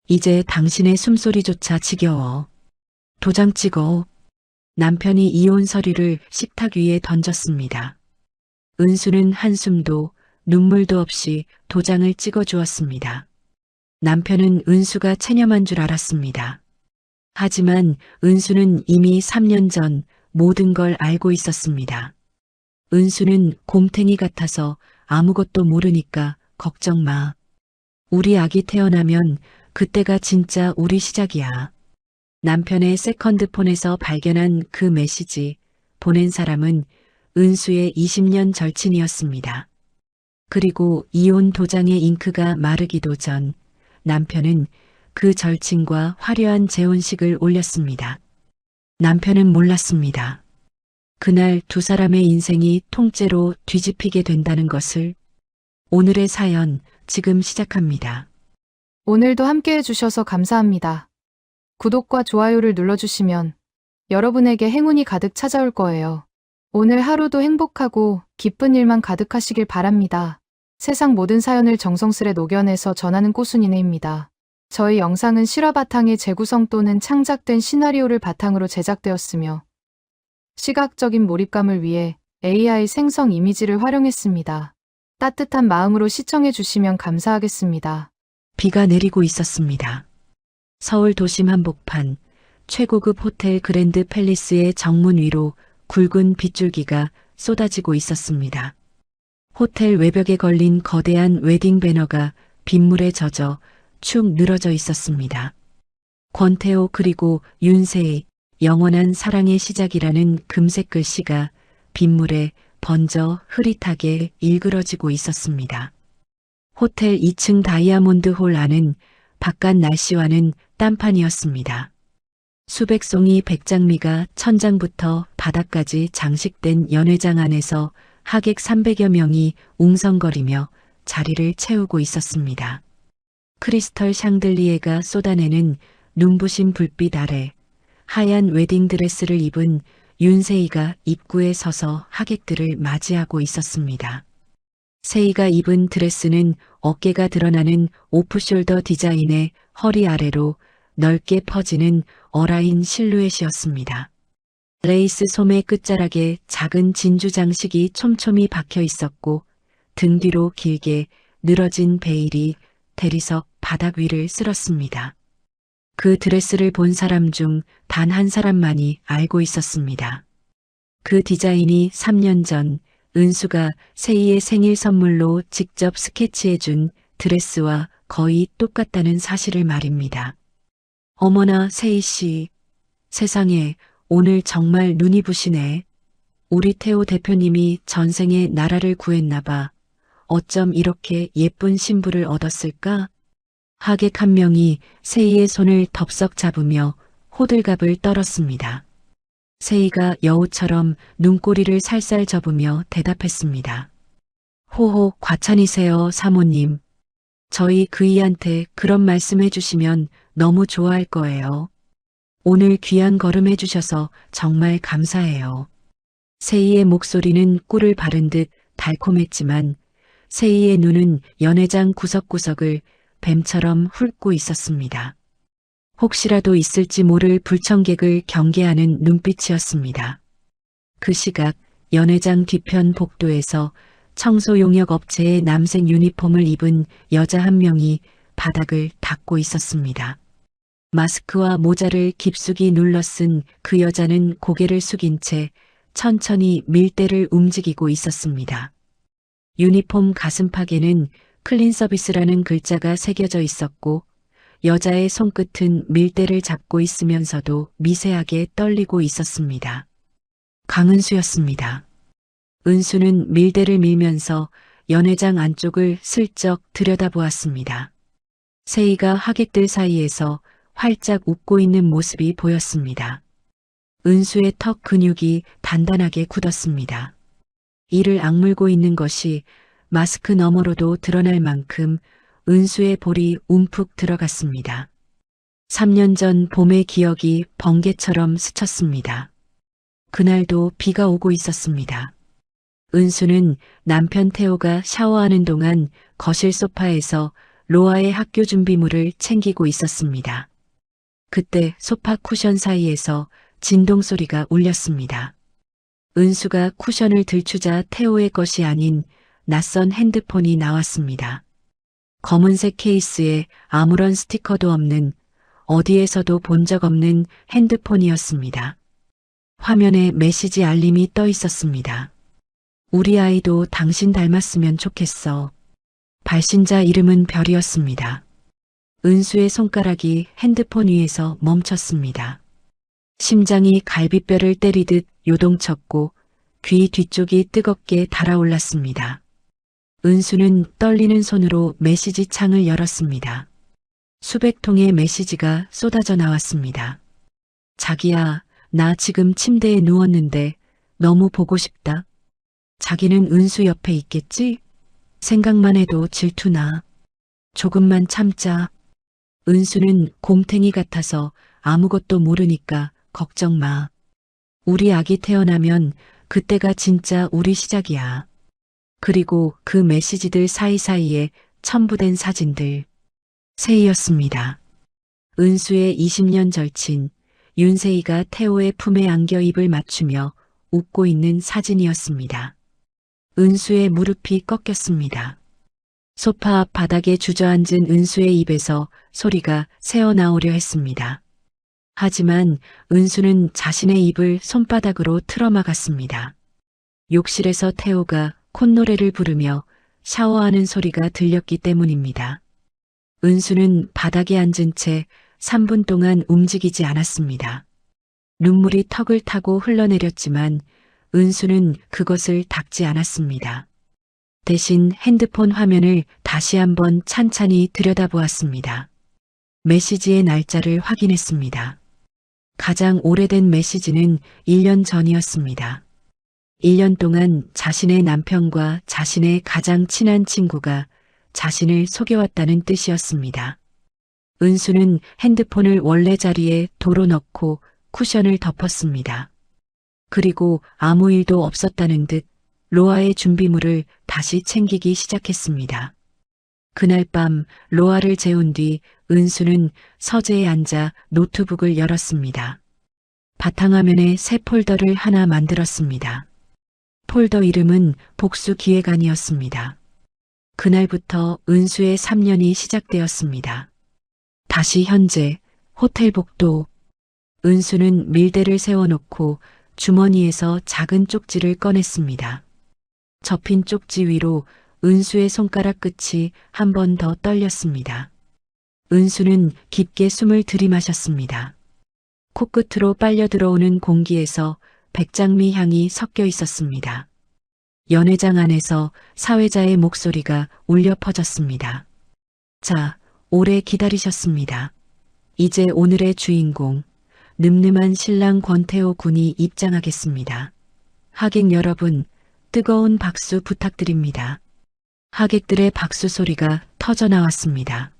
이제 당신의 숨소리조차 지겨워. 도장 찍어. 남편이 이혼 서류를 식탁 위에 던졌습니다. 은수는 한숨도 눈물도 없이 도장을 찍어 주었습니다. 남편은 은수가 체념한 줄 알았습니다. 하지만 은수는 이미 3년 전 모든 걸 알고 있었습니다. 은수는 곰탱이 같아서 아무것도 모르니까 걱정 마. 우리 아기 태어나면 그때가 진짜 우리 시작이야. 남편의 세컨드폰에서 발견한 그 메시지 보낸 사람은 은수의 20년 절친이었습니다. 그리고 이혼 도장의 잉크가 마르기도 전 남편은 그 절친과 화려한 재혼식을 올렸습니다. 남편은 몰랐습니다. 그날 두 사람의 인생이 통째로 뒤집히게 된다는 것을. 오늘의 사연 지금 시작합니다. 오늘도 함께 해주셔서 감사합니다. 구독과 좋아요를 눌러주시면 여러분에게 행운이 가득 찾아올 거예요. 오늘 하루도 행복하고 기쁜 일만 가득하시길 바랍니다. 세상 모든 사연을 정성스레 녹여내서 전하는 꼬순이네입니다. 저희 영상은 실화 바탕의 재구성 또는 창작된 시나리오를 바탕으로 제작되었으며 시각적인 몰입감을 위해 AI 생성 이미지를 활용했습니다. 따뜻한 마음으로 시청해 주시면 감사하겠습니다. 비가 내리고 있었습니다. 서울 도심 한복판 최고급 호텔 그랜드 팰리스의 정문 위로 굵은 빗줄기가 쏟아지고 있었습니다. 호텔 외벽에 걸린 거대한 웨딩 배너가 빗물에 젖어 축 늘어져 있었습니다. 권태호 그리고 윤세의 영원한 사랑의 시작이라는 금색 글씨가 빗물에 번져 흐릿하게 일그러지고 있었습니다. 호텔 2층 다이아몬드 홀 안은 바깥 날씨와는 딴판이었습니다. 수백 송이 백장미가 천장부터 바닥까지 장식된 연회장 안에서 하객 300여 명이 웅성거리며 자리를 채우고 있었습니다. 크리스털 샹들리에가 쏟아내는 눈부신 불빛 아래 하얀 웨딩드레스를 입은 윤세이가 입구에 서서 하객들을 맞이하고 있었습니다. 세이가 입은 드레스는 어깨가 드러나는 오프숄더 디자인의 허리 아래로 넓게 퍼지는 어라인 실루엣이었습니다. 레이스 소매 끝자락에 작은 진주 장식이 촘촘히 박혀 있었고 등 뒤로 길게 늘어진 베일이 대리석 바닥 위를 쓸었습니다. 그 드레스를 본 사람 중 단 한 사람만이 알고 있었습니다. 그 디자인이 3년 전 은수가 세이의 생일 선물로 직접 스케치해준 드레스와 거의 똑같다는 사실을 말입니다. 어머나 세이 씨, 세상에 오늘 정말 눈이 부시네. 우리 태호 대표님이 전생에 나라를 구했나 봐. 어쩜 이렇게 예쁜 신부를 얻었을까? 하객 한 명이 세이의 손을 덥석 잡으며 호들갑을 떨었습니다. 세이가 여우처럼 눈꼬리를 살살 접으며 대답했습니다. 호호 과찬이세요 사모님. 저희 그이한테 그런 말씀 해주시면 너무 좋아할 거예요. 오늘 귀한 걸음 해주셔서 정말 감사해요. 세이의 목소리는 꿀을 바른 듯 달콤했지만 세이의 눈은 연회장 구석구석을 뱀처럼 훑고 있었습니다. 혹시라도 있을지 모를 불청객을 경계하는 눈빛이었습니다. 그 시각 연회장 뒤편 복도에서 청소용역 업체의 남색 유니폼을 입은 여자 한 명이 바닥을 닦고 있었습니다. 마스크와 모자를 깊숙이 눌러 쓴 그 여자는 고개를 숙인 채 천천히 밀대를 움직이고 있었습니다. 유니폼 가슴팍에는 클린 서비스라는 글자가 새겨져 있었고 여자의 손끝은 밀대를 잡고 있으면서도 미세하게 떨리고 있었습니다. 강은수였습니다. 은수는 밀대를 밀면서 연회장 안쪽을 슬쩍 들여다보았습니다. 세이가 하객들 사이에서 활짝 웃고 있는 모습이 보였습니다. 은수의 턱 근육이 단단하게 굳었습니다. 이를 악물고 있는 것이 마스크 너머로도 드러날 만큼 은수의 볼이 움푹 들어갔습니다. 3년 전 봄의 기억이 번개처럼 스쳤습니다. 그날도 비가 오고 있었습니다. 은수는 남편 태호가 샤워하는 동안 거실 소파에서 로아의 학교 준비물을 챙기고 있었습니다. 그때 소파 쿠션 사이에서 진동 소리가 울렸습니다. 은수가 쿠션을 들추자 태호의 것이 아닌 낯선 핸드폰이 나왔습니다. 검은색 케이스에 아무런 스티커도 없는 어디에서도 본 적 없는 핸드폰이었습니다. 화면에 메시지 알림이 떠 있었습니다. 우리 아이도 당신 닮았으면 좋겠어. 발신자 이름은 별이었습니다. 은수의 손가락이 핸드폰 위에서 멈췄습니다. 심장이 갈비뼈를 때리듯 요동쳤고 귀 뒤쪽이 뜨겁게 달아올랐습니다. 은수는 떨리는 손으로 메시지 창을 열었습니다. 수백 통의 메시지가 쏟아져 나왔습니다. 자기야, 나 지금 침대에 누웠는데 너무 보고 싶다. 자기는 은수 옆에 있겠지? 생각만 해도 질투나. 조금만 참자. 은수는 곰탱이 같아서 아무것도 모르니까 걱정 마. 우리 아기 태어나면 그때가 진짜 우리 시작이야. 그리고 그 메시지들 사이사이에 첨부된 사진들. 새이였습니다. 은수의 20년 절친 윤세이가 태호의 품에 안겨 입을 맞추며 웃고 있는 사진이었습니다. 은수의 무릎이 꺾였습니다. 소파 앞 바닥에 주저앉은 은수의 입에서 소리가 새어나오려 했습니다. 하지만 은수는 자신의 입을 손바닥으로 틀어막았습니다. 욕실에서 태호가 콧노래를 부르며 샤워하는 소리가 들렸기 때문입니다. 은수는 바닥에 앉은 채 3분 동안 움직이지 않았습니다. 눈물이 턱을 타고 흘러내렸지만 은수는 그것을 닦지 않았습니다. 대신 핸드폰 화면을 다시 한번 찬찬히 들여다보았습니다. 메시지의 날짜를 확인했습니다. 가장 오래된 메시지는 1년 전이었습니다. 1년 동안 자신의 남편과 자신의 가장 친한 친구가 자신을 속여왔다는 뜻이었습니다. 은수는 핸드폰을 원래 자리에 도로 넣고 쿠션을 덮었습니다. 그리고 아무 일도 없었다는 듯 로아의 준비물을 다시 챙기기 시작했습니다. 그날 밤 로아를 재운 뒤 은수는 서재에 앉아 노트북을 열었습니다. 바탕화면에 새 폴더를 하나 만들었습니다. 폴더 이름은 복수기획안이었습니다. 그날부터 은수의 3년이 시작되었습니다. 다시 현재 호텔 복도. 은수는 밀대를 세워놓고 주머니에서 작은 쪽지를 꺼냈습니다. 접힌 쪽지 위로 은수의 손가락 끝이 한 번 더 떨렸습니다. 은수는 깊게 숨을 들이마셨습니다. 코끝으로 빨려 들어오는 공기에서 백장미 향이 섞여 있었습니다. 연회장 안에서 사회자의 목소리가 울려 퍼졌습니다. 자, 오래 기다리셨습니다. 이제 오늘의 주인공, 늠름한 신랑 권태호 군이 입장하겠습니다. 하객 여러분, 뜨거운 박수 부탁드립니다. 하객들의 박수 소리가 터져 나왔습니다.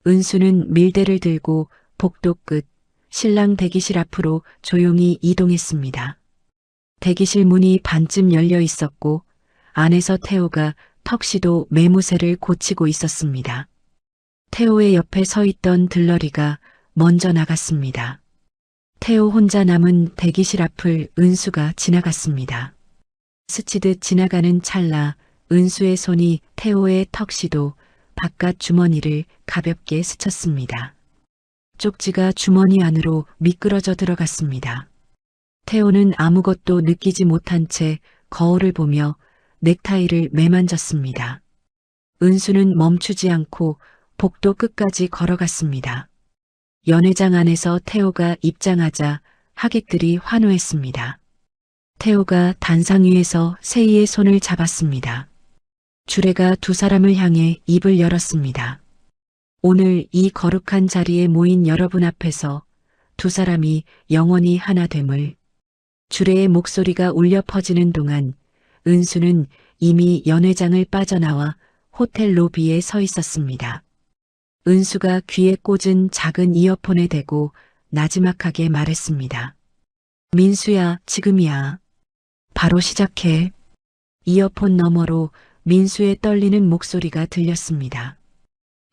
은수는 밀대를 들고 복도 끝 신랑 대기실 앞으로 조용히 이동했습니다. 대기실 문이 반쯤 열려 있었고 안에서 태호가 턱시도 매무새를 고치고 있었습니다. 태호의 옆에 서 있던 들러리가 먼저 나갔습니다. 태호 혼자 남은 대기실 앞을 은수가 지나갔습니다. 스치듯 지나가는 찰나 은수의 손이 태호의 턱시도 바깥 주머니를 가볍게 스쳤습니다. 쪽지가 주머니 안으로 미끄러져 들어갔습니다. 태호는 아무것도 느끼지 못한 채 거울을 보며 넥타이를 매만졌습니다. 은수는 멈추지 않고 복도 끝까지 걸어갔습니다. 연회장 안에서 태호가 입장하자 하객들이 환호했습니다. 태호가 단상 위에서 세희의 손을 잡았습니다. 주례가 두 사람을 향해 입을 열었습니다. 오늘 이 거룩한 자리에 모인 여러분 앞에서 두 사람이 영원히 하나 됨을. 주례의 목소리가 울려 퍼지는 동안 은수는 이미 연회장을 빠져나와 호텔 로비에 서 있었습니다. 은수가 귀에 꽂은 작은 이어폰에 대고 나지막하게 말했습니다. 민수야, 지금이야. 바로 시작해. 이어폰 너머로 민수의 떨리는 목소리가 들렸습니다.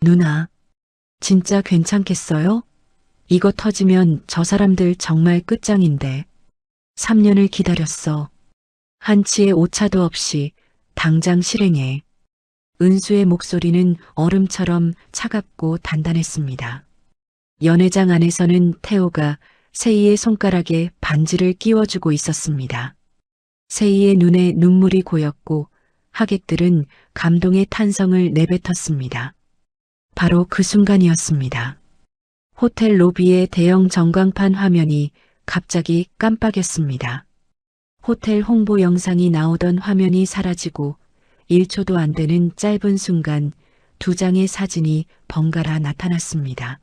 누나, 진짜 괜찮겠어요? 이거 터지면 저 사람들 정말 끝장인데. 3년을 기다렸어. 한치의 오차도 없이 당장 실행해. 은수의 목소리는 얼음처럼 차갑고 단단했습니다. 연회장 안에서는 태호가 세희의 손가락에 반지를 끼워주고 있었습니다. 세희의 눈에 눈물이 고였고 하객들은 감동의 탄성을 내뱉었습니다. 바로 그 순간이었습니다. 호텔 로비의 대형 전광판 화면이 갑자기 깜빡였습니다. 호텔 홍보 영상이 나오던 화면이 사라지고 1초도 안 되는 짧은 순간 2장의 사진이 번갈아 나타났습니다.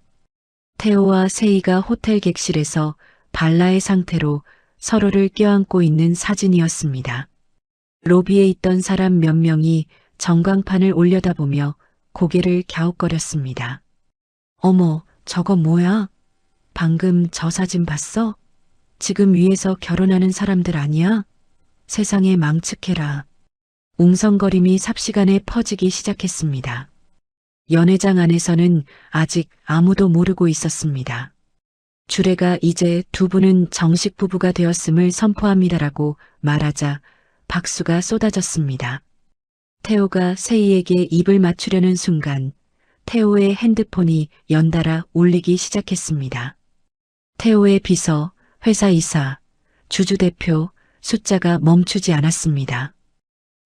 태호와 세희가 호텔 객실에서 발라의 상태로 서로를 껴안고 있는 사진이었습니다. 로비에 있던 사람 몇 명이 전광판을 올려다보며 고개를 갸웃거렸습니다. 어머, 저거 뭐야? 방금 저 사진 봤어? 지금 위에서 결혼하는 사람들 아니야? 세상에 망측해라. 웅성거림이 삽시간에 퍼지기 시작했습니다. 연회장 안에서는 아직 아무도 모르고 있었습니다. 주례가 이제 두 분은 정식 부부가 되었음을 선포합니다라고 말하자 박수가 쏟아졌습니다. 태호가 세희에게 입을 맞추려는 순간 태호의 핸드폰이 연달아 울리기 시작했습니다. 태호의 비서, 회사 이사, 주주 대표, 숫자가 멈추지 않았습니다.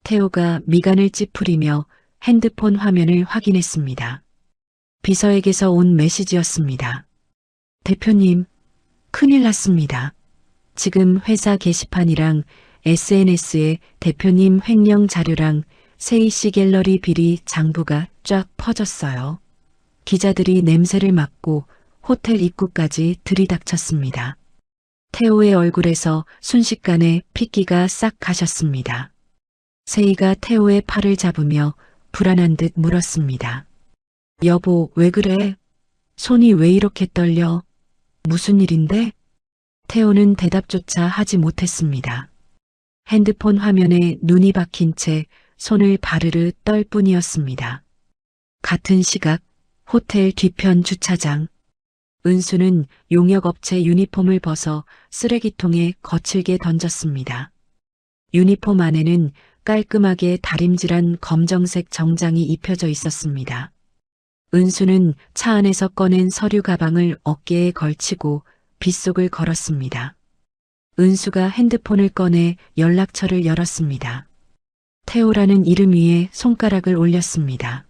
태호가 미간을 찌푸리며 핸드폰 화면을 확인했습니다. 비서에게서 온 메시지였습니다. 대표님, 큰일 났습니다. 지금 회사 게시판이랑 SNS에 대표님 횡령 자료랑 세희 씨 갤러리 비리 장부가 쫙 퍼졌어요. 기자들이 냄새를 맡고 호텔 입구까지 들이닥쳤습니다. 태호의 얼굴에서 순식간에 핏기가 싹 가셨습니다. 세희가 태호의 팔을 잡으며 불안한 듯 물었습니다. 여보, 왜 그래? 손이 왜 이렇게 떨려? 무슨 일인데? 태호는 대답조차 하지 못했습니다. 핸드폰 화면에 눈이 박힌 채 손을 바르르 떨 뿐이었습니다. 같은 시각 호텔 뒤편 주차장. 은수는 용역업체 유니폼을 벗어 쓰레기통에 거칠게 던졌습니다. 유니폼 안에는 깔끔하게 다림질한 검정색 정장이 입혀져 있었습니다. 은수는 차 안에서 꺼낸 서류 가방을 어깨에 걸치고 빗속을 걸었습니다. 은수가 핸드폰을 꺼내 연락처를 열었습니다. 태호라는 이름 위에 손가락을 올렸습니다.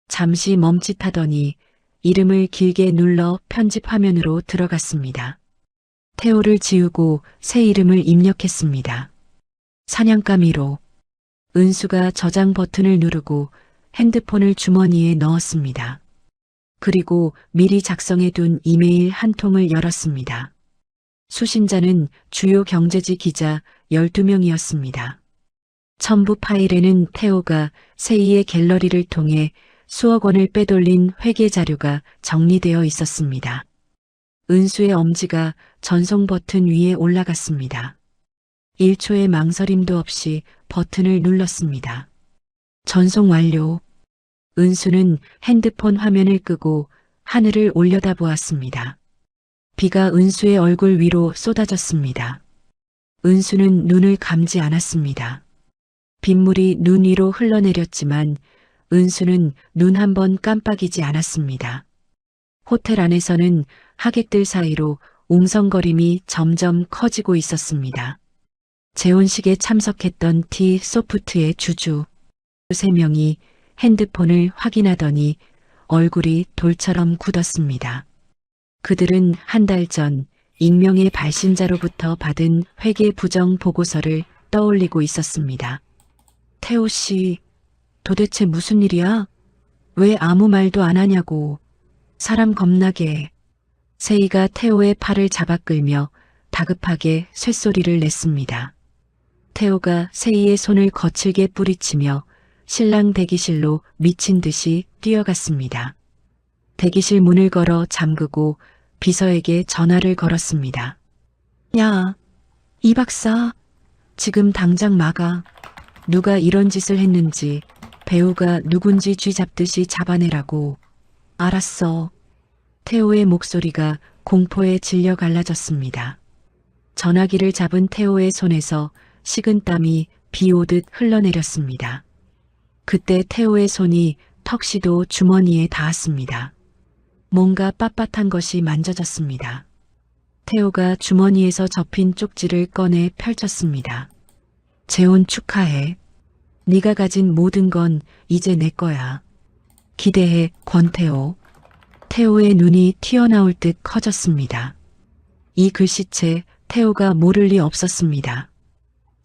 잠시 멈칫하더니 이름을 길게 눌러 편집 화면으로 들어갔습니다. 태호를 지우고 새 이름을 입력했습니다. 사냥감 1호. 은수가 저장 버튼을 누르고 핸드폰을 주머니에 넣었습니다. 그리고 미리 작성해둔 이메일 한 통을 열었습니다. 수신자는 주요 경제지 기자 12명이었습니다. 첨부 파일에는 태호가 세희의 갤러리를 통해 수억 원을 빼돌린 회계 자료가 정리되어 있었습니다. 은수의 엄지가 전송 버튼 위에 올라갔습니다. 1초의 망설임도 없이 버튼을 눌렀습니다. 전송 완료. 은수는 핸드폰 화면을 끄고 하늘을 올려다보았습니다. 비가 은수의 얼굴 위로 쏟아졌습니다. 은수는 눈을 감지 않았습니다. 빗물이 눈 위로 흘러내렸지만 은수는 눈 한 번 깜빡이지 않았습니다. 호텔 안에서는 하객들 사이로 웅성거림이 점점 커지고 있었습니다. 재혼식에 참석했던 티 소프트의 주주 3명이 핸드폰을 확인하더니 얼굴이 돌처럼 굳었습니다. 그들은 한 달 전 익명의 발신자로부터 받은 회계 부정 보고서를 떠올리고 있었습니다. 태호 씨, 도대체 무슨 일이야? 왜 아무 말도 안 하냐고. 사람 겁나게. 세희가 태호의 팔을 잡아 끌며 다급하게 쇳소리를 냈습니다. 태호가 세희의 손을 거칠게 뿌리치며 신랑 대기실로 미친 듯이 뛰어갔습니다. 대기실 문을 걸어 잠그고 비서에게 전화를 걸었습니다. 야, 이 박사, 지금 당장 막아. 누가 이런 짓을 했는지 배우가 누군지 쥐잡듯이 잡아내라고. 알았어. 태호의 목소리가 공포에 질려 갈라졌습니다. 전화기를 잡은 태호의 손에서 식은땀이 비 오듯 흘러내렸습니다. 그때 태호의 손이 턱시도 주머니에 닿았습니다. 뭔가 빳빳한 것이 만져졌습니다. 태호가 주머니에서 접힌 쪽지를 꺼내 펼쳤습니다. 재혼 축하해. 네가 가진 모든 건 이제 내 거야. 기대해, 권태호. 태호의 눈이 튀어나올 듯 커졌습니다. 이 글씨체 태호가 모를 리 없었습니다.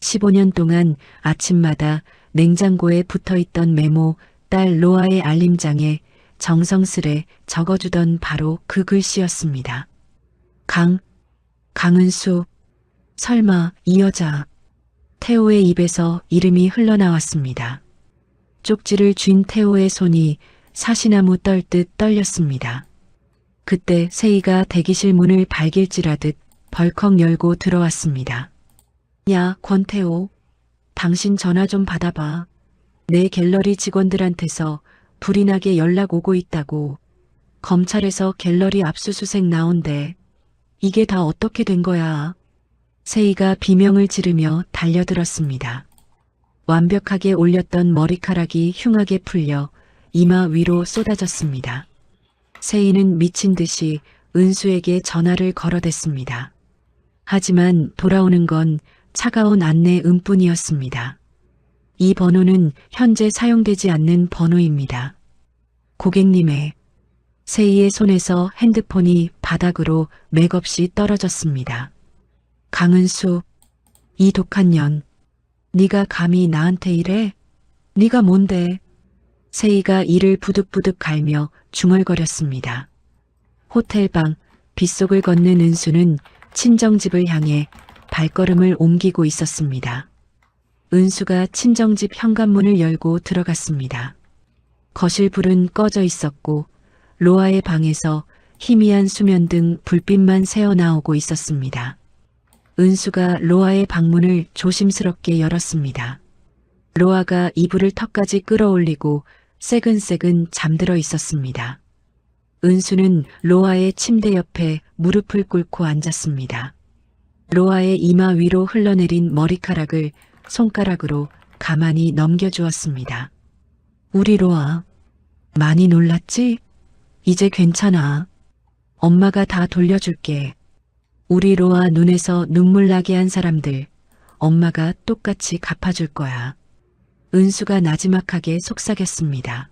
15년 동안 아침마다 냉장고에 붙어있던 메모 딸 로아의 알림장에 정성스레 적어주던 바로 그 글씨였습니다. 강은수. 설마 이 여자. 태호의 입에서 이름이 흘러나왔습니다. 쪽지를 쥔 태호의 손이 사시나무 떨듯 떨렸습니다. 그때 세희가 대기실 문을 발길질하듯 벌컥 열고 들어왔습니다. 야, 권태호. 당신 전화 좀 받아봐. 내 갤러리 직원들한테서 불이 나게 연락 오고 있다고. 검찰에서 갤러리 압수수색 나온대. 이게 다 어떻게 된 거야? 세희가 비명을 지르며 달려들었습니다. 완벽하게 올렸던 머리카락이 흉하게 풀려 이마 위로 쏟아졌습니다. 세희는 미친 듯이 은수에게 전화를 걸어댔습니다. 하지만 돌아오는 건 차가운 안내 음뿐이었습니다. 이 번호는 현재 사용되지 않는 번호입니다. 고객님의. 세희의 손에서 핸드폰이 바닥으로 맥없이 떨어졌습니다. 강은수, 이 독한 년. 네가 감히 나한테 이래? 네가 뭔데? 세희가 이를 부득부득 갈며 중얼거렸습니다. 호텔방, 빗속을 걷는 은수는 친정집을 향해 발걸음을 옮기고 있었습니다. 은수가 친정집 현관문을 열고 들어갔습니다. 거실 불은 꺼져 있었고 로아의 방에서 희미한 수면등 불빛만 새어나오고 있었습니다. 은수가 로아의 방문을 조심스럽게 열었습니다. 로아가 이불을 턱까지 끌어올리고 새근새근 잠들어 있었습니다. 은수는 로아의 침대 옆에 무릎을 꿇고 앉았습니다. 로아의 이마 위로 흘러내린 머리카락을 손가락으로 가만히 넘겨주었습니다. 우리 로아, 많이 놀랐지? 이제 괜찮아. 엄마가 다 돌려줄게. 우리 로아 눈에서 눈물 나게 한 사람들, 엄마가 똑같이 갚아줄 거야. 은수가 나지막하게 속삭였습니다.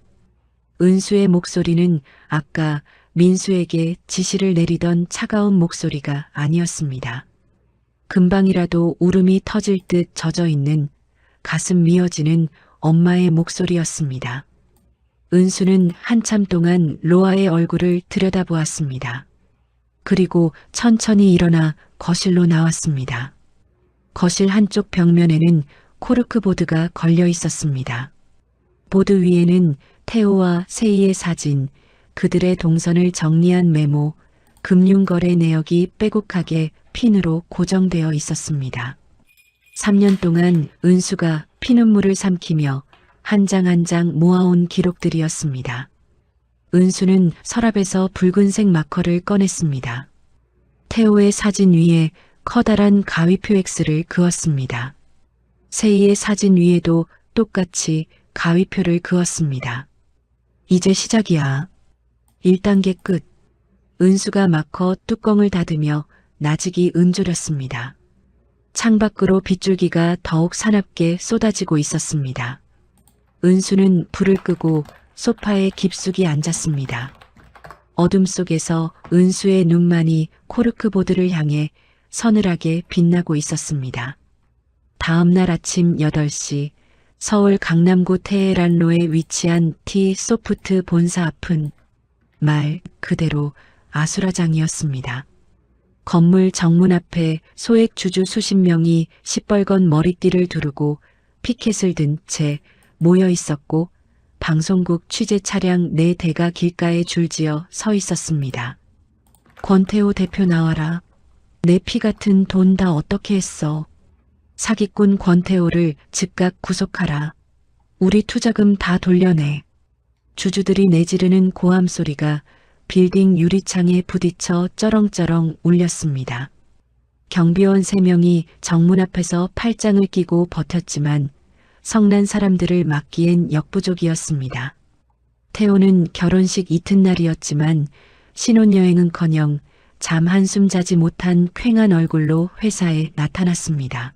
은수의 목소리는 아까 민수에게 지시를 내리던 차가운 목소리가 아니었습니다. 금방이라도 울음이 터질 듯 젖어있는 가슴 미어지는 엄마의 목소리였습니다. 은수는 한참 동안 로아의 얼굴을 들여다보았습니다. 그리고 천천히 일어나 거실로 나왔습니다. 거실 한쪽 벽면에는 코르크보드가 걸려 있었습니다. 보드 위에는 태호와 세희의 사진, 그들의 동선을 정리한 메모, 금융거래 내역이 빼곡하게 핀으로 고정되어 있었습니다. 3년 동안 은수가 피눈물을 삼키며 한 장 한 장 모아온 기록들이었습니다. 은수는 서랍에서 붉은색 마커를 꺼냈습니다. 태호의 사진 위에 커다란 가위표 X를 그었습니다. 세희의 사진 위에도 똑같이 가위표를 그었습니다. 이제 시작이야. 1단계 끝. 은수가 마커 뚜껑을 닫으며 나직이 은조렸습니다. 창밖으로 빗줄기가 더욱 사납게 쏟아지고 있었습니다. 은수는 불을 끄고 소파에 깊숙이 앉았습니다. 어둠 속에서 은수의 눈만이 코르크보드를 향해 서늘하게 빛나고 있었습니다. 다음 날 아침 8시 서울 강남구 테헤란로에 위치한 티 소프트 본사 앞은 말 그대로 아수라장이었습니다. 건물 정문 앞에 소액 주주 수십 명이 시뻘건 머리띠를 두르고 피켓을 든 채 모여 있었고 방송국 취재 차량 4대가 길가에 줄지어 서 있었습니다. 권태호 대표 나와라. 내 피 같은 돈 다 어떻게 했어. 사기꾼 권태호를 즉각 구속하라. 우리 투자금 다 돌려내. 주주들이 내지르는 고함 소리가 빌딩 유리창에 부딪혀 쩌렁쩌렁 울렸습니다. 경비원 3명이 정문 앞에서 팔짱을 끼고 버텼지만 성난 사람들을 막기엔 역부족이었습니다. 태호는 결혼식 이튿날이었지만 신혼여행은커녕 잠 한숨 자지 못한 퀭한 얼굴로 회사에 나타났습니다.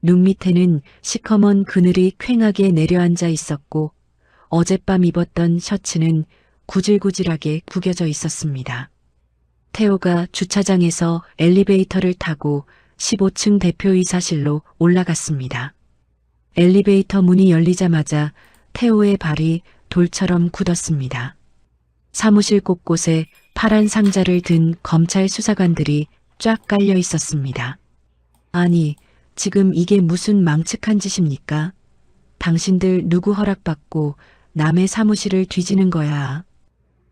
눈 밑에는 시커먼 그늘이 퀭하게 내려앉아 있었고 어젯밤 입었던 셔츠는 구질구질하게 구겨져 있었습니다. 태호가 주차장에서 엘리베이터를 타고 15층 대표이사실로 올라갔습니다. 엘리베이터 문이 열리자마자 태호의 발이 돌처럼 굳었습니다. 사무실 곳곳에 파란 상자를 든 검찰 수사관들이 쫙 깔려 있었습니다. 아니, 지금 이게 무슨 망측한 짓입니까? 당신들 누구 허락받고 남의 사무실을 뒤지는 거야.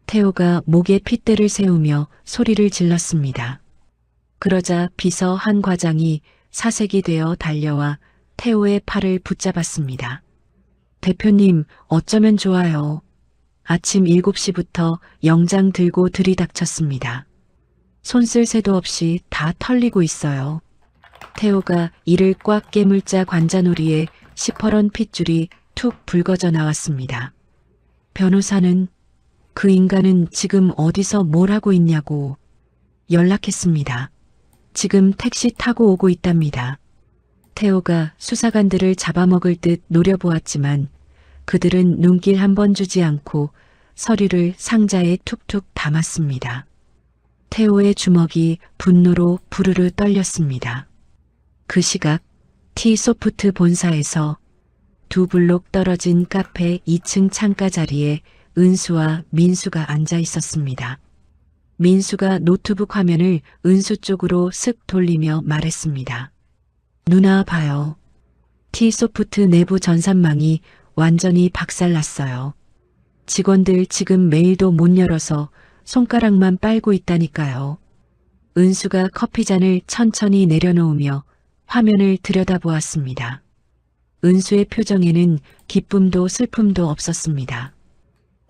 태호가 목에 핏대를 세우며 소리를 질렀습니다. 그러자 비서 한 과장이 사색이 되어 달려와 태호의 팔을 붙잡았습니다. 대표님, 어쩌면 좋아요. 아침 7시부터 영장 들고 들이닥쳤습니다. 손 쓸 새도 없이 다 털리고 있어요. 태호가 이를 꽉 깨물자 관자놀이에 시퍼런 핏줄이 툭 붉어져 나왔습니다. 변호사는 그 인간은 지금 어디서 뭘 하고 있냐고 연락했습니다. 지금 택시 타고 오고 있답니다. 태호가 수사관들을 잡아먹을 듯 노려보았지만 그들은 눈길 한 번 주지 않고 서류를 상자에 툭툭 담았습니다. 태호의 주먹이 분노로 부르르 떨렸습니다. 그 시각 T소프트 본사에서 2블록 떨어진 카페 2층 창가 자리에 은수와 민수가 앉아 있었습니다. 민수가 노트북 화면을 은수 쪽으로 슥 돌리며 말했습니다. 누나 봐요. T소프트 내부 전산망이 완전히 박살났어요. 직원들 지금 메일도 못 열어서 손가락만 빨고 있다니까요. 은수가 커피잔을 천천히 내려놓으며 화면을 들여다보았습니다. 은수의 표정에는 기쁨도 슬픔도 없었습니다.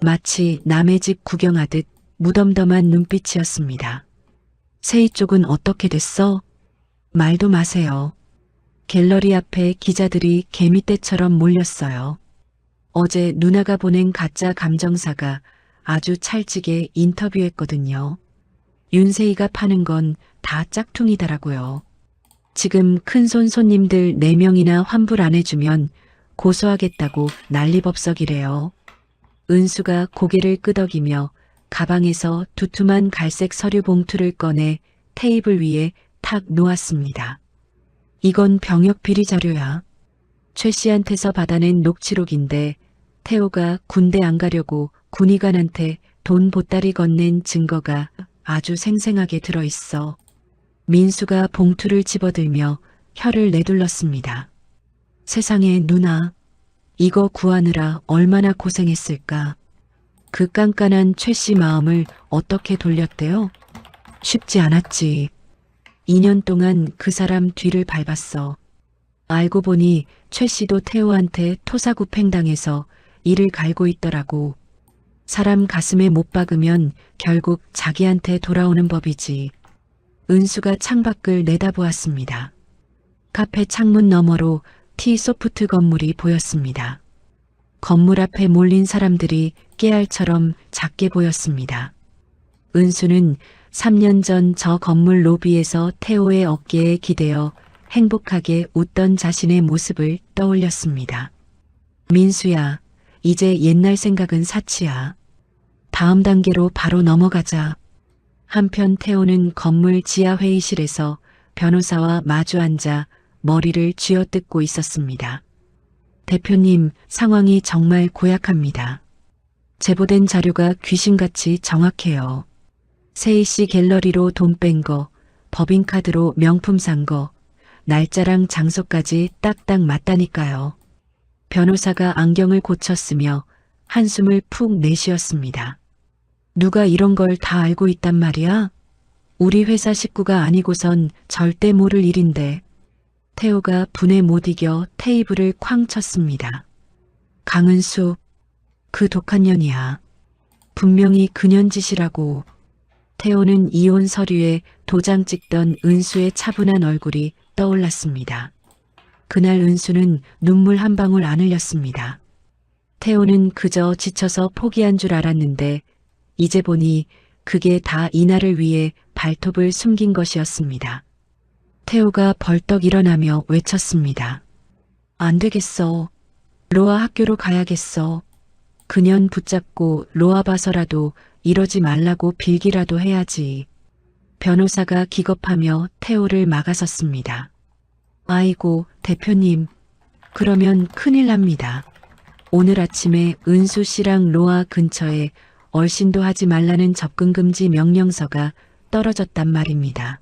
마치 남의 집 구경하듯 무덤덤한 눈빛이었습니다. 세희 쪽은 어떻게 됐어? 말도 마세요. 갤러리 앞에 기자들이 개미떼처럼 몰렸어요. 어제 누나가 보낸 가짜 감정사가 아주 찰지게 인터뷰했거든요. 윤세희가 파는 건 다 짝퉁이더라고요. 지금 큰손 손님들 4명이나 환불 안 해주면 고소하겠다고 난리법석이래요. 은수가 고개를 끄덕이며 가방에서 두툼한 갈색 서류 봉투를 꺼내 테이블 위에 탁 놓았습니다. 이건 병역 비리 자료야. 최 씨한테서 받아낸 녹취록인데 태호가 군대 안 가려고 군의관한테 돈 보따리 건넨 증거가 아주 생생하게 들어있어. 민수가 봉투를 집어들며 혀를 내둘렀습니다. 세상에 누나, 이거 구하느라 얼마나 고생했을까. 그 깐깐한 최 씨 마음을 어떻게 돌렸대요? 쉽지 않았지. 2년 동안 그 사람 뒤를 밟았어. 알고 보니 최 씨도 태호한테 토사구팽당해서 이를 갈고 있더라고. 사람 가슴에 못 박으면 결국 자기한테 돌아오는 법이지. 은수가 창밖을 내다보았습니다. 카페 창문 너머로 T소프트 건물이 보였습니다. 건물 앞에 몰린 사람들이 깨알처럼 작게 보였습니다. 은수는 3년 전 저 건물 로비에서 태호의 어깨에 기대어 행복하게 웃던 자신의 모습을 떠올렸습니다. 민수야, 이제 옛날 생각은 사치야. 다음 단계로 바로 넘어가자. 한편 태호는 건물 지하회의실에서 변호사와 마주 앉아 머리를 쥐어뜯고 있었습니다. 대표님, 상황이 정말 고약합니다. 제보된 자료가 귀신같이 정확해요. 세희 씨 갤러리로 돈 뺀 거, 법인카드로 명품 산 거, 날짜랑 장소까지 딱딱 맞다니까요. 변호사가 안경을 고쳤으며 한숨을 푹 내쉬었습니다. 누가 이런 걸 다 알고 있단 말이야? 우리 회사 식구가 아니고선 절대 모를 일인데. 태호가 분에 못 이겨 테이블을 쾅 쳤습니다. 강은수, 그 독한 년이야. 분명히 그년 짓이라고. 태호는 이혼 서류에 도장 찍던 은수의 차분한 얼굴이 떠올랐습니다. 그날 은수는 눈물 한 방울 안 흘렸습니다. 태호는 그저 지쳐서 포기한 줄 알았는데 이제 보니 그게 다 이날을 위해 발톱을 숨긴 것이었습니다. 태호가 벌떡 일어나며 외쳤습니다. 안 되겠어. 로아 학교로 가야겠어. 그년 붙잡고 로아 봐서라도 이러지 말라고 빌기라도 해야지. 변호사가 기겁하며 태호를 막아섰습니다. 아이고, 대표님. 그러면 큰일 납니다. 오늘 아침에 은수 씨랑 로아 근처에 얼씬도 하지 말라는 접근금지 명령서가 떨어졌단 말입니다.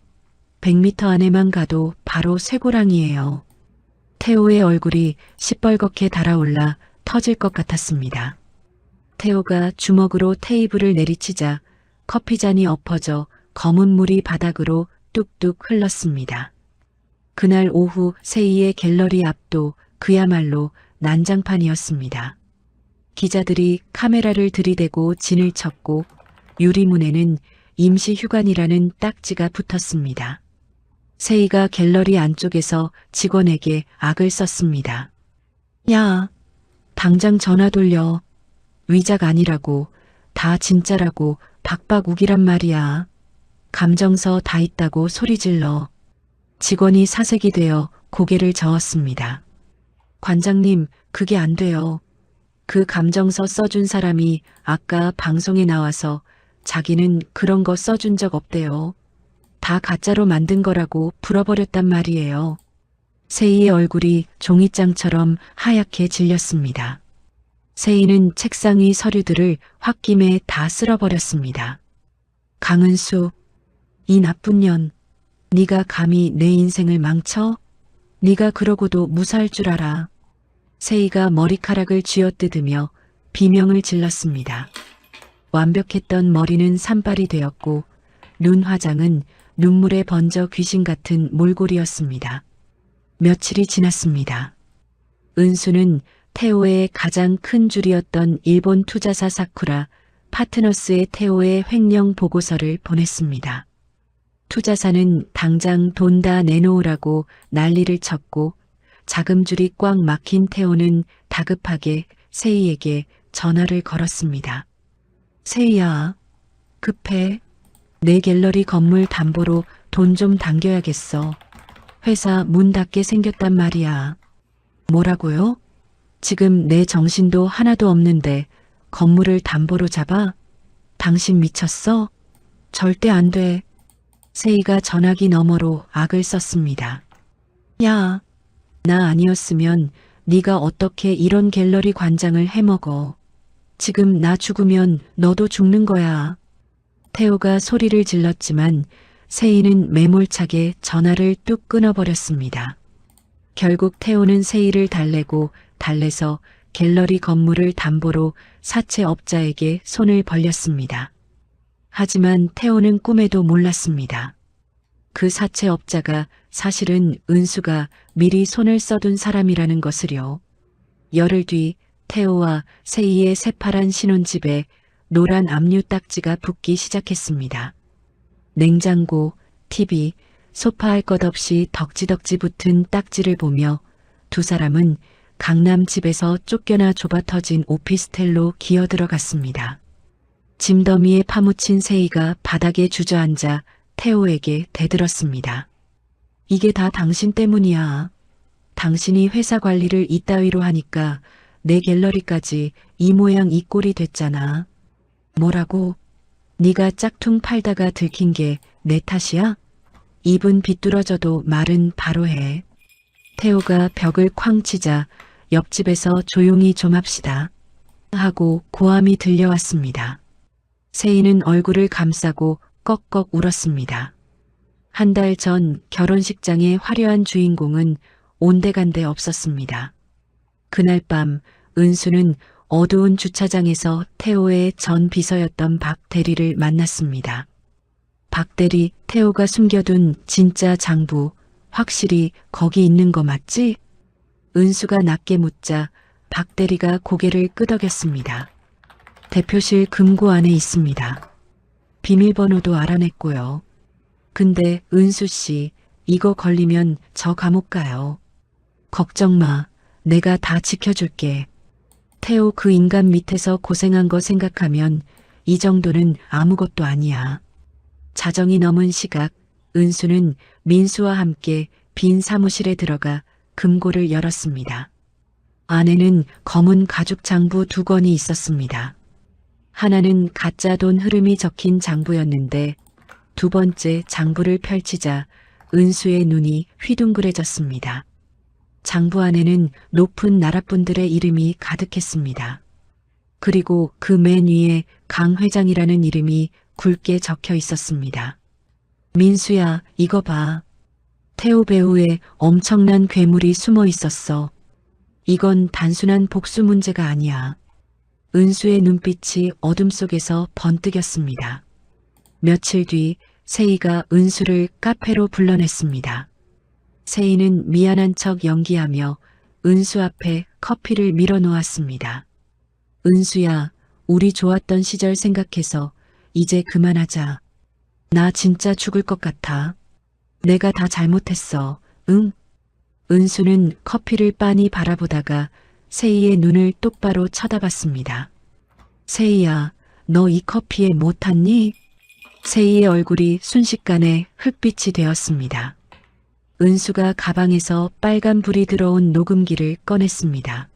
100m 안에만 가도 바로 쇠고랑이에요. 태호의 얼굴이 시뻘겋게 달아올라 터질 것 같았습니다. 태호가 주먹으로 테이블을 내리치자 커피잔이 엎어져 검은 물이 바닥으로 뚝뚝 흘렀습니다. 그날 오후 세이의 갤러리 앞도 그야말로 난장판이었습니다. 기자들이 카메라를 들이대고 진을 쳤고 유리문에는 임시휴관이라는 딱지가 붙었습니다. 세이가 갤러리 안쪽에서 직원에게 악을 썼습니다. 야, 당장 전화 돌려. 위작 아니라고, 다 진짜라고 박박 우기란 말이야. 감정서 다 있다고 소리질러. 직원이 사색이 되어 고개를 저었습니다. 관장님, 그게 안 돼요. 그 감정서 써준 사람이 아까 방송에 나와서 자기는 그런 거 써준 적 없대요. 다 가짜로 만든 거라고 풀어버렸단 말이에요. 세이의 얼굴이 종이장처럼 하얗게 질렸습니다. 세이는 책상 위 서류들을 홧김에 다 쓸어버렸습니다. 강은수, 이 나쁜 년, 네가 감히 내 인생을 망쳐? 네가 그러고도 무사할 줄 알아. 세이가 머리카락을 쥐어뜯으며 비명을 질렀습니다. 완벽했던 머리는 산발이 되었고 눈 화장은 눈물에 번져 귀신 같은 몰골이었습니다. 며칠이 지났습니다. 은수는 태호의 가장 큰 줄이었던 일본 투자사 사쿠라 파트너스의 태호의 횡령 보고서를 보냈습니다. 투자사는 당장 돈 다 내놓으라고 난리를 쳤고 자금줄이 꽉 막힌 태호는 다급하게 세이에게 전화를 걸었습니다. 세이야, 급해. 내 갤러리 건물 담보로 돈 좀 당겨야겠어. 회사 문 닫게 생겼단 말이야. 뭐라고요? 지금 내 정신도 하나도 없는데 건물을 담보로 잡아? 당신 미쳤어? 절대 안 돼. 세이가 전화기 너머로 악을 썼습니다. 야, 나 아니었으면 네가 어떻게 이런 갤러리 관장을 해먹어. 지금 나 죽으면 너도 죽는 거야. 태호가 소리를 질렀지만 세이는 매몰차게 전화를 뚝 끊어버렸습니다. 결국 태호는 세이를 달래고 달래서 갤러리 건물을 담보로 사채업자에게 손을 벌렸습니다. 하지만 태호는 꿈에도 몰랐습니다. 그 사채업자가 사실은 은수가 미리 손을 써둔 사람이라는 것을요. 열흘 뒤 태호와 세이의 새파란 신혼집에 노란 압류 딱지가 붙기 시작했습니다. 냉장고, TV, 소파 할 것 없이 덕지덕지 붙은 딱지를 보며 두 사람은 강남 집에서 쫓겨나 좁아터진 오피스텔로 기어들어갔습니다. 짐더미에 파묻힌 세이가 바닥에 주저앉아 태호에게 대들었습니다. 이게 다 당신 때문이야. 당신이 회사 관리를 이따위로 하니까 내 갤러리까지 이 모양 이 꼴이 됐잖아. 뭐라고? 네가 짝퉁 팔다가 들킨 게 내 탓이야? 입은 비뚤어져도 말은 바로 해. 태호가 벽을 쾅 치자 옆집에서 조용히 좀 합시다 하고 고함이 들려왔습니다. 세이는 얼굴을 감싸고 꺽꺽 울었습니다. 한 달 전 결혼식장의 화려한 주인공은 온데간데 없었습니다. 그날 밤 은수는 어두운 주차장에서 태호의 전 비서였던 박 대리를 만났습니다. 박 대리, 태호가 숨겨둔 진짜 장부 확실히 거기 있는 거 맞지? 은수가 낮게 묻자 박 대리가 고개를 끄덕였습니다. 대표실 금고 안에 있습니다. 비밀번호도 알아냈고요. 근데 은수 씨, 이거 걸리면 저 감옥 가요. 걱정 마. 내가 다 지켜줄게. 태호 그 인간 밑에서 고생한 거 생각하면 이 정도는 아무것도 아니야. 자정이 넘은 시각, 은수는 민수와 함께 빈 사무실에 들어가 금고를 열었습니다. 안에는 검은 가죽 장부 2권이 있었습니다. 하나는 가짜 돈 흐름이 적힌 장부였는데 2번째 장부를 펼치자 은수의 눈이 휘둥그레졌습니다. 장부 안에는 높은 나라분들의 이름이 가득했습니다. 그리고 그 맨 위에 강 회장이라는 이름이 굵게 적혀 있었습니다. 민수야, 이거 봐. 태호 배우에 엄청난 괴물이 숨어 있었어. 이건 단순한 복수 문제가 아니야. 은수의 눈빛이 어둠 속에서 번뜩였습니다. 며칠 뒤 세희가 은수를 카페로 불러냈습니다. 세희는 미안한 척 연기하며 은수 앞에 커피를 밀어놓았습니다. 은수야, 우리 좋았던 시절 생각해서 이제 그만하자. 나 진짜 죽을 것 같아. 내가 다 잘못했어. 응? 은수는 커피를 빤히 바라보다가 세희의 눈을 똑바로 쳐다봤습니다. 세희야, 너 이 커피에 뭐 탔니? 세희의 얼굴이 순식간에 흙빛이 되었습니다. 은수가 가방에서 빨간 불이 들어온 녹음기를 꺼냈습니다.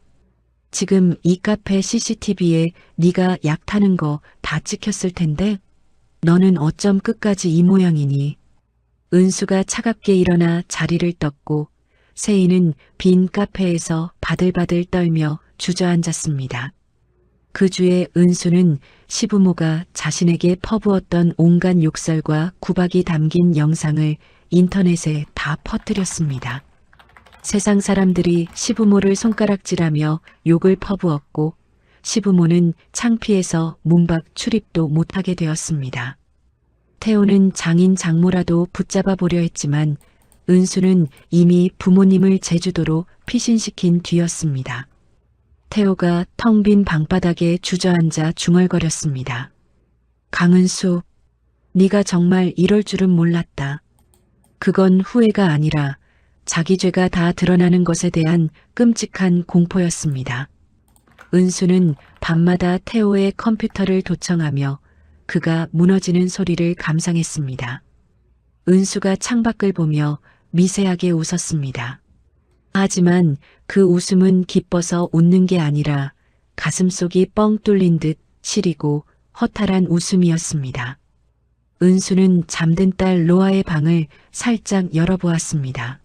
지금 이 카페 CCTV에 네가 약 타는 거 다 찍혔을 텐데 너는 어쩜 끝까지 이 모양이니? 은수가 차갑게 일어나 자리를 떴고 세희는 빈 카페에서 바들바들 떨며 주저앉았습니다. 그 주에 은수는 시부모가 자신에게 퍼부었던 온갖 욕설과 구박이 담긴 영상을 인터넷에 다 퍼뜨렸습니다. 세상 사람들이 시부모를 손가락질하며 욕을 퍼부었고 시부모는 창피해서 문 밖 출입도 못하게 되었습니다. 태호는 장인 장모라도 붙잡아 보려 했지만 은수는 이미 부모님을 제주도로 피신시킨 뒤였습니다. 태호가 텅 빈 방바닥에 주저앉아 중얼거렸습니다. 강은수, 네가 정말 이럴 줄은 몰랐다. 그건 후회가 아니라 자기 죄가 다 드러나는 것에 대한 끔찍한 공포였습니다. 은수는 밤마다 태호의 컴퓨터를 도청하며 그가 무너지는 소리를 감상했습니다. 은수가 창밖을 보며 미세하게 웃었습니다. 하지만 그 웃음은 기뻐서 웃는 게 아니라 가슴속이 뻥 뚫린 듯 시리고 허탈한 웃음이었습니다. 은수는 잠든 딸 로아의 방을 살짝 열어보았습니다.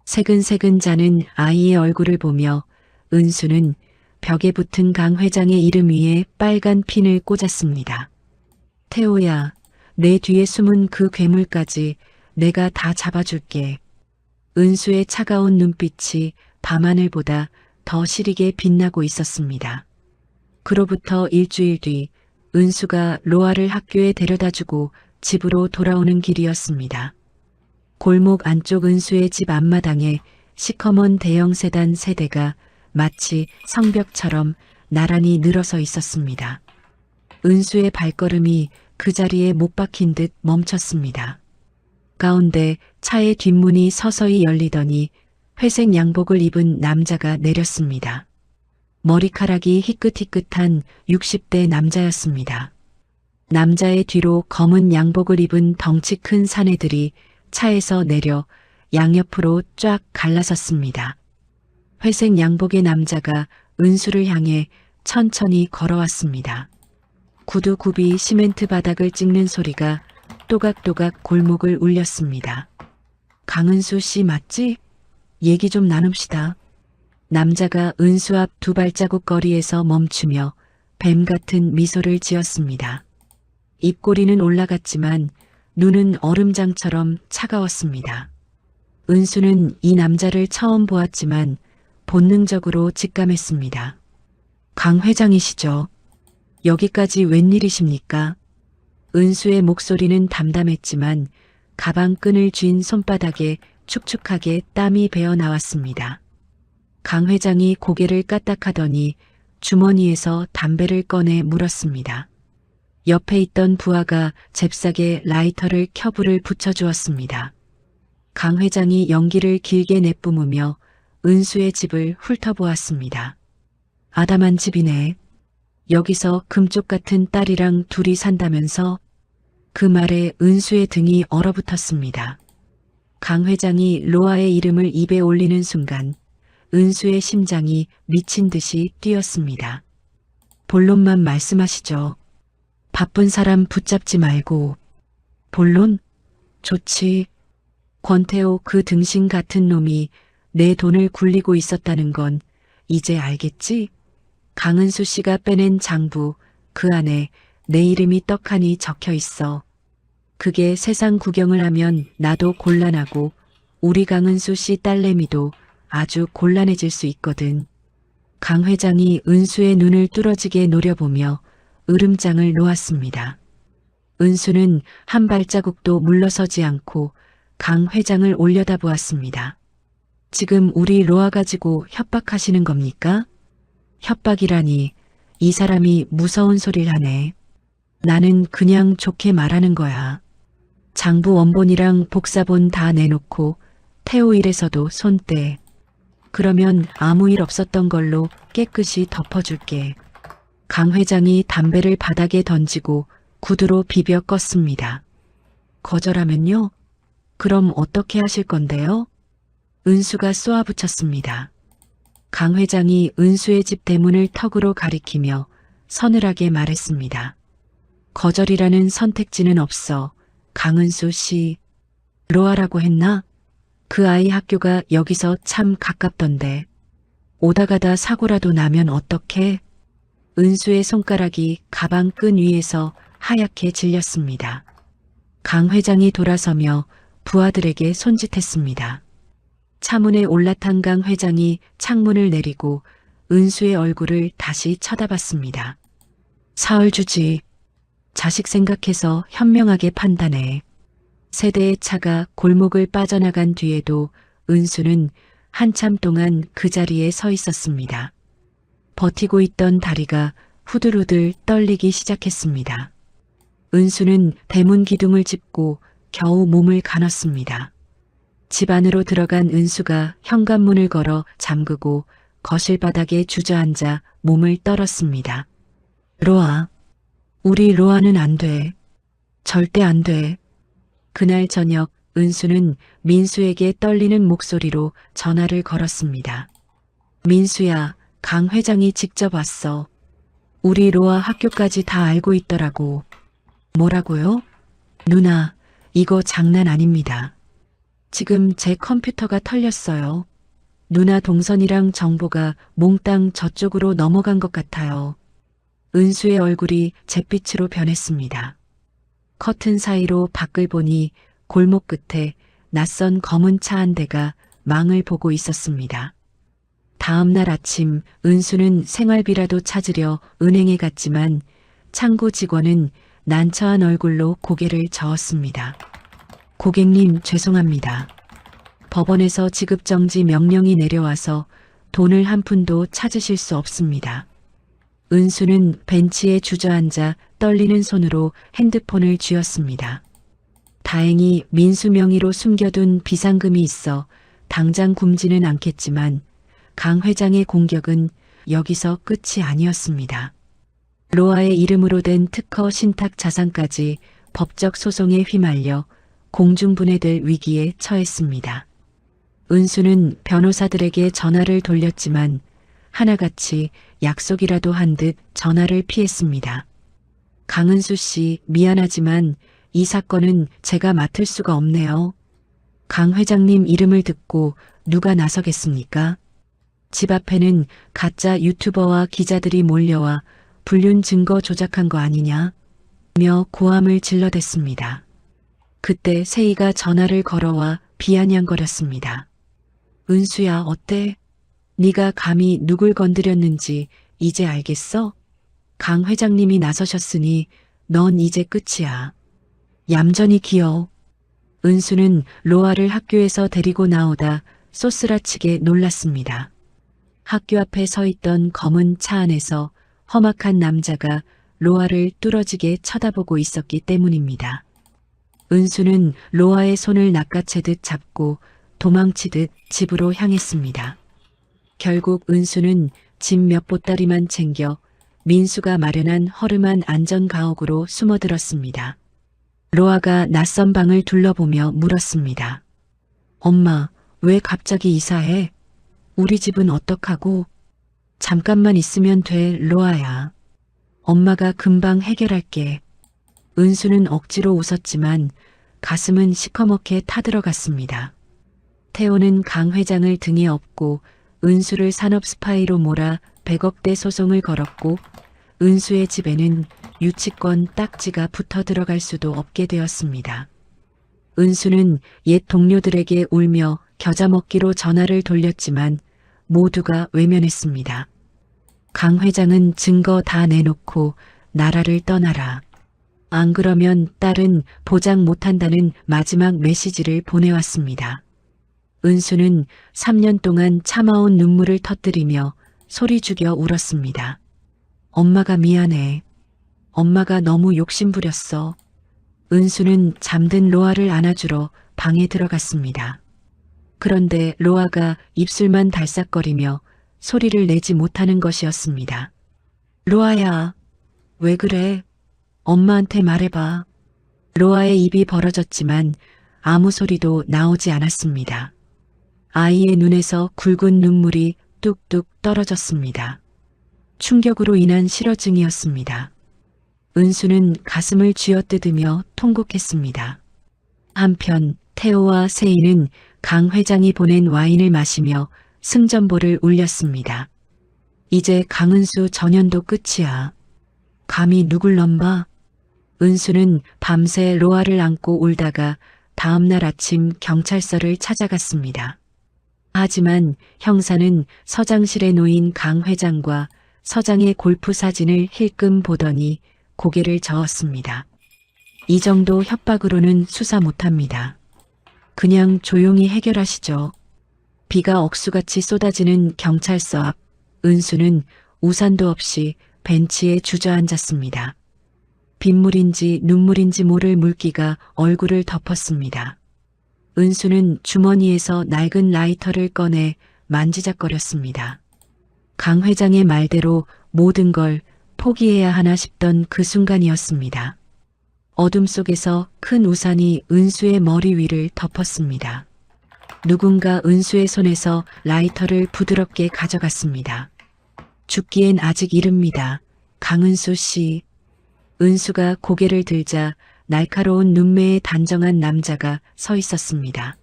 새근새근 자는 아이의 얼굴을 보며 은수는 벽에 붙은 강 회장의 이름 위에 빨간 핀을 꽂았습니다. 태호야, 내 뒤에 숨은 그 괴물까지 내가 다 잡아줄게. 은수의 차가운 눈빛이 밤하늘보다 더 시리게 빛나고 있었습니다. 그로부터 일주일 뒤 은수가 로아를 학교에 데려다주고 집으로 돌아오는 길이었습니다. 골목 안쪽 은수의 집 앞마당에 시커먼 대형 세단 3대가 마치 성벽처럼 나란히 늘어서 있었습니다. 은수의 발걸음이 그 자리에 못 박힌 듯 멈췄습니다. 가운데 차의 뒷문이 서서히 열리더니 회색 양복을 입은 남자가 내렸습니다. 머리카락이 희끗희끗한 60대 남자였습니다. 남자의 뒤로 검은 양복을 입은 덩치 큰 사내들이 차에서 내려 양옆으로 쫙 갈라섰습니다. 회색 양복의 남자가 은수를 향해 천천히 걸어왔습니다. 구두굽이 시멘트 바닥을 찍는 소리가 또각또각 골목을 울렸습니다. 강은수 씨 맞지? 얘기 좀 나눕시다. 남자가 은수 앞 2발자국 거리에서 멈추며 뱀 같은 미소를 지었습니다. 입꼬리는 올라갔지만 눈은 얼음장처럼 차가웠습니다. 은수는 이 남자를 처음 보았지만 본능적으로 직감했습니다. 강 회장이시죠? 여기까지 웬일이십니까? 은수의 목소리는 담담했지만 가방 끈을 쥔 손바닥에 축축하게 땀이 배어 나왔습니다. 강 회장이 고개를 까딱하더니 주머니에서 담배를 꺼내 물었습니다. 옆에 있던 부하가 잽싸게 라이터를 켜불을 붙여주었습니다. 강 회장이 연기를 길게 내뿜으며 은수의 집을 훑어보았습니다. 아담한 집이네. 여기서 금쪽 같은 딸이랑 둘이 산다면서? 그 말에 은수의 등이 얼어붙었습니다. 강 회장이 로아의 이름을 입에 올리는 순간 은수의 심장이 미친 듯이 뛰었습니다. 본론만 말씀하시죠. 바쁜 사람 붙잡지 말고. 본론? 좋지. 권태호 그 등신 같은 놈이 내 돈을 굴리고 있었다는 건 이제 알겠지? 강은수 씨가 빼낸 장부, 그 안에 내 이름이 떡하니 적혀 있어. 그게 세상 구경을 하면 나도 곤란하고 우리 강은수 씨 딸내미도 아주 곤란해질 수 있거든. 강 회장이 은수의 눈을 뚫어지게 노려보며 으름장을 놓았습니다. 은수는 한 발자국도 물러서지 않고 강 회장을 올려다보았습니다. 지금 우리 로아 가지고 협박하시는 겁니까? 협박이라니, 이 사람이 무서운 소리를 하네. 나는 그냥 좋게 말하는 거야. 장부 원본이랑 복사본 다 내놓고 태호 일에서도 손 떼. 그러면 아무 일 없었던 걸로 깨끗이 덮어줄게. 강 회장이 담배를 바닥에 던지고 구두로 비벼 껐습니다. 거절하면요? 그럼 어떻게 하실 건데요? 은수가 쏘아붙였습니다. 강 회장이 은수의 집 대문을 턱으로 가리키며 서늘하게 말했습니다. 거절이라는 선택지는 없어. 강은수 씨, 로아라고 했나? 그 아이 학교가 여기서 참 가깝던데. 오다 가다 사고라도 나면 어떡해? 은수의 손가락이 가방 끈 위에서 하얗게 질렸습니다. 강 회장이 돌아서며 부하들에게 손짓했습니다. 차문에 올라탄 강 회장이 창문을 내리고 은수의 얼굴을 다시 쳐다봤습니다. 사흘 주지. 자식 생각해서 현명하게 판단해. 세대의 차가 골목을 빠져나간 뒤에도 은수는 한참 동안 그 자리에 서 있었습니다. 버티고 있던 다리가 후들후들 떨리기 시작했습니다. 은수는 대문 기둥을 짚고 겨우 몸을 가눴습니다. 집 안으로 들어간 은수가 현관문을 걸어 잠그고 거실 바닥에 주저앉아 몸을 떨었습니다. 로아, 우리 로아는 안 돼. 절대 안 돼. 그날 저녁 은수는 민수에게 떨리는 목소리로 전화를 걸었습니다. 민수야, 강 회장이 직접 왔어. 우리 로아 학교까지 다 알고 있더라고. 뭐라고요? 누나, 이거 장난 아닙니다. 지금 제 컴퓨터가 털렸어요. 누나 동선이랑 정보가 몽땅 저쪽으로 넘어간 것 같아요. 은수의 얼굴이 잿빛으로 변했습니다. 커튼 사이로 밖을 보니 골목 끝에 낯선 검은 차 한 대가 망을 보고 있었습니다. 다음 날 아침 은수는 생활비라도 찾으려 은행에 갔지만 창고 직원은 난처한 얼굴로 고개를 저었습니다. 고객님, 죄송합니다. 법원에서 지급정지 명령이 내려와서 돈을 한 푼도 찾으실 수 없습니다. 은수는 벤치에 주저앉아 떨리는 손으로 핸드폰을 쥐었습니다. 다행히 민수 명의로 숨겨둔 비상금이 있어 당장 굶지는 않겠지만 강 회장의 공격은 여기서 끝이 아니었습니다. 로아의 이름으로 된 특허 신탁 자산까지 법적 소송에 휘말려 공중분해될 위기에 처했습니다. 은수는 변호사들에게 전화를 돌렸지만 하나같이 약속이라도 한 듯 전화를 피했습니다. 강은수 씨, 미안하지만 이 사건은 제가 맡을 수가 없네요. 강 회장님 이름을 듣고 누가 나서겠습니까? 집 앞에는 가짜 유튜버와 기자들이 몰려와 불륜 증거 조작한 거 아니냐? 며 고함을 질러댔습니다. 그때 세희가 전화를 걸어와 비아냥거렸습니다. 은수야, 어때? 네가 감히 누굴 건드렸는지 이제 알겠어? 강 회장님이 나서셨으니 넌 이제 끝이야. 얌전히 기어. 은수는 로아를 학교에서 데리고 나오다 쏘스라치게 놀랐습니다. 학교 앞에 서 있던 검은 차 안에서 험악한 남자가 로아를 뚫어지게 쳐다보고 있었기 때문입니다. 은수는 로아의 손을 낚아채듯 잡고 도망치듯 집으로 향했습니다. 결국 은수는 집 몇 보따리만 챙겨 민수가 마련한 허름한 안전가옥으로 숨어들었습니다. 로아가 낯선 방을 둘러보며 물었습니다. 엄마, 왜 갑자기 이사해? 우리 집은 어떡하고? 잠깐만 있으면 돼, 로아야. 엄마가 금방 해결할게. 은수는 억지로 웃었지만 가슴은 시커멓게 타들어갔습니다. 태호는 강 회장을 등에 업고 은수를 산업 스파이로 몰아 100억대 소송을 걸었고 은수의 집에는 유치권 딱지가 붙어 들어갈 수도 없게 되었습니다. 은수는 옛 동료들에게 울며 겨자 먹기로 전화를 돌렸지만 모두가 외면했습니다. 강 회장은 증거 다 내놓고 나라를 떠나라. 안 그러면 딸은 보장 못한다는 마지막 메시지를 보내왔습니다. 은수는 3년 동안 참아온 눈물을 터뜨리며 소리 죽여 울었습니다. 엄마가 미안해. 엄마가 너무 욕심부렸어. 은수는 잠든 로아를 안아주러 방에 들어갔습니다. 그런데 로아가 입술만 달싹거리며 소리를 내지 못하는 것이었습니다. 로아야, 왜 그래? 엄마한테 말해봐. 로아의 입이 벌어졌지만 아무 소리도 나오지 않았습니다. 아이의 눈에서 굵은 눈물이 뚝뚝 떨어졌습니다. 충격으로 인한 실어증이었습니다. 은수는 가슴을 쥐어뜯으며 통곡했습니다. 한편 태호와 세희는 강 회장이 보낸 와인을 마시며 승전보를 울렸습니다. 이제 강은수 전연도 끝이야. 감히 누굴 넘봐? 은수는 밤새 로아를 안고 울다가 다음날 아침 경찰서를 찾아갔습니다. 하지만 형사는 서장실에 놓인 강 회장과 서장의 골프 사진을 힐끔 보더니 고개를 저었습니다. 이 정도 협박으로는 수사 못합니다. 그냥 조용히 해결하시죠. 비가 억수같이 쏟아지는 경찰서 앞, 은수는 우산도 없이 벤치에 주저앉았습니다. 빗물인지 눈물인지 모를 물기가 얼굴을 덮었습니다. 은수는 주머니에서 낡은 라이터를 꺼내 만지작거렸습니다. 강 회장의 말대로 모든 걸 포기해야 하나 싶던 그 순간이었습니다. 어둠 속에서 큰 우산이 은수의 머리 위를 덮었습니다. 누군가 은수의 손에서 라이터를 부드럽게 가져갔습니다. 죽기엔 아직 이릅니다. 강은수 씨. 은수가 고개를 들자 날카로운 눈매에 단정한 남자가 서 있었습니다.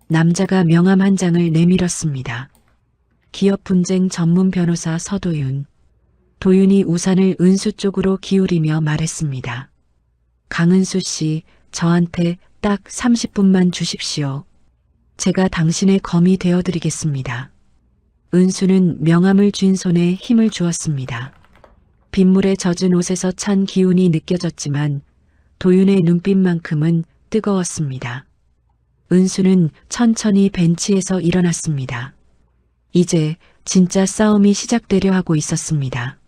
남자가 명함 한 장을 내밀었습니다. 기업 분쟁 전문 변호사 서도윤. 도윤이 우산을 은수 쪽으로 기울이며 말했습니다. 강은수 씨, 저한테 딱 30분만 주십시오. 제가 당신의 검이 되어드리겠습니다. 은수는 명함을 쥔 손에 힘을 주었습니다. 빗물에 젖은 옷에서 찬 기운이 느껴졌지만 도윤의 눈빛만큼은 뜨거웠습니다. 은수는 천천히 벤치에서 일어났습니다. 이제 진짜 싸움이 시작되려 하고 있었습니다.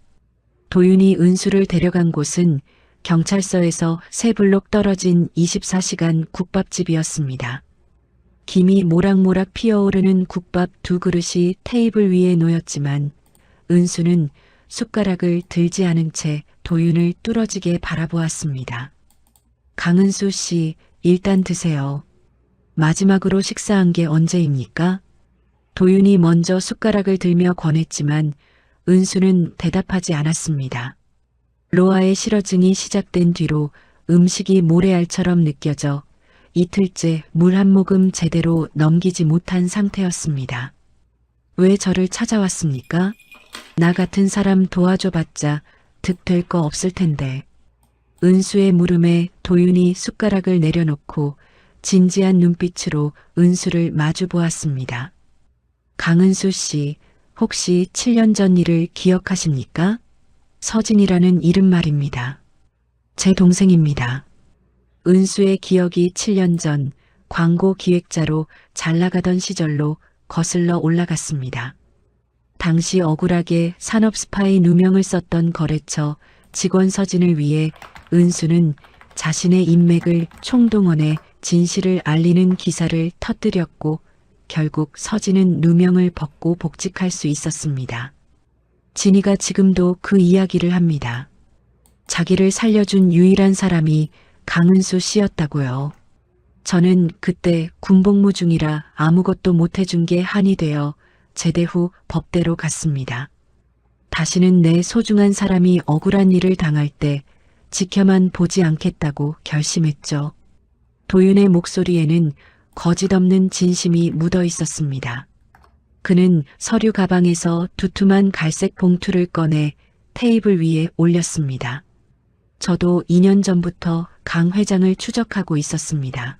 도윤이 은수를 데려간 곳은 경찰서에서 3블록 떨어진 24시간 국밥집이었습니다. 김이 모락모락 피어오르는 국밥 2그릇이 테이블 위에 놓였지만 은수는 숟가락을 들지 않은 채 도윤을 뚫어지게 바라보았습니다. 강은수 씨, 일단 드세요. 마지막으로 식사한 게 언제입니까? 도윤이 먼저 숟가락을 들며 권했지만 은수는 대답하지 않았습니다. 로아의 실어증이 시작된 뒤로 음식이 모래알처럼 느껴져 이틀째 물 한 모금 제대로 넘기지 못한 상태였습니다. 왜 저를 찾아왔습니까? 나 같은 사람 도와줘봤자 득될 거 없을 텐데. 은수의 물음에 도윤이 숟가락을 내려놓고 진지한 눈빛으로 은수를 마주 보았습니다. 강은수 씨, 혹시 7년 전 일을 기억하십니까? 서진이라는 이름 말입니다. 제 동생입니다. 은수의 기억이 7년 전 광고 기획자로 잘 나가던 시절로 거슬러 올라갔습니다. 당시 억울하게 산업 스파이 누명을 썼던 거래처 직원 서진을 위해 은수는 자신의 인맥을 총동원해 진실을 알리는 기사를 터뜨렸고 결국 서진은 누명을 벗고 복직할 수 있었습니다. 진이가 지금도 그 이야기를 합니다. 자기를 살려준 유일한 사람이 강은수 씨였다고요. 저는 그때 군복무 중이라 아무것도 못해준 게 한이 되어 제대 후 법대로 갔습니다. 다시는 내 소중한 사람이 억울한 일을 당할 때 지켜만 보지 않겠다고 결심했죠. 도윤의 목소리에는 거짓 없는 진심이 묻어 있었습니다. 그는 서류 가방에서 두툼한 갈색 봉투를 꺼내 테이블 위에 올렸습니다. 저도 2년 전부터 강 회장을 추적하고 있었습니다.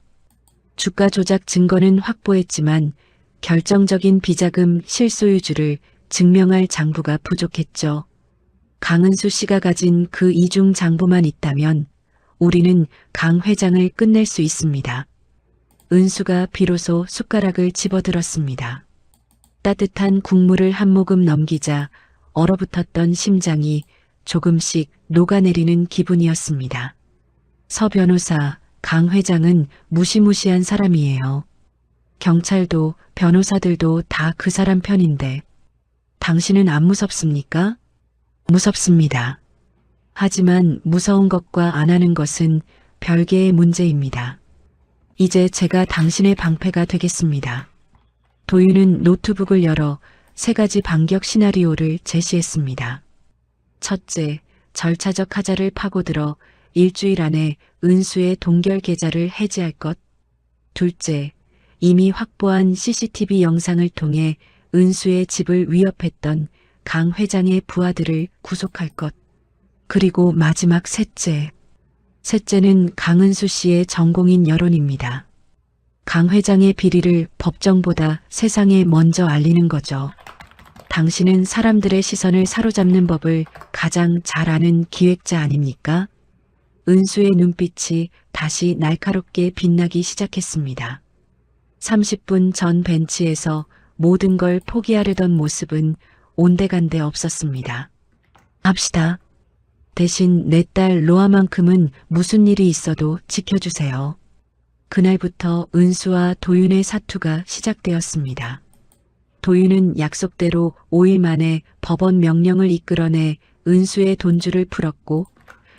주가 조작 증거는 확보했지만 결정적인 비자금 실소유주를 증명할 장부가 부족했죠. 강은수 씨가 가진 그 이중 장부만 있다면 우리는 강 회장을 끝낼 수 있습니다. 은수가 비로소 숟가락을 집어들었습니다. 따뜻한 국물을 한 모금 넘기자 얼어붙었던 심장이 조금씩 녹아내리는 기분이었습니다. 서 변호사, 강 회장은 무시무시한 사람이에요. 경찰도 변호사들도 다 그 사람 편인데 당신은 안 무섭습니까? 무섭습니다. 하지만 무서운 것과 안 하는 것은 별개의 문제입니다. 이제 제가 당신의 방패가 되겠습니다. 도윤은 노트북을 열어 3가지 반격 시나리오를 제시했습니다. 첫째, 절차적 하자를 파고들어 일주일 안에 은수의 동결 계좌를 해지할 것. 둘째, 이미 확보한 CCTV 영상을 통해 은수의 집을 위협했던 강 회장의 부하들을 구속할 것. 그리고 마지막 셋째는 강은수 씨의 전공인 여론입니다. 강 회장의 비리를 법정보다 세상에 먼저 알리는 거죠. 당신은 사람들의 시선을 사로잡는 법을 가장 잘 아는 기획자 아닙니까? 은수의 눈빛이 다시 날카롭게 빛나기 시작했습니다. 30분 전 벤치에서 모든 걸 포기하려던 모습은 온데간데 없었습니다. 합시다. 대신 내 딸 로아만큼은 무슨 일이 있어도 지켜주세요. 그날부터 은수와 도윤의 사투가 시작되었습니다. 도윤은 약속대로 5일 만에 법원 명령을 이끌어내 은수의 돈줄을 풀었고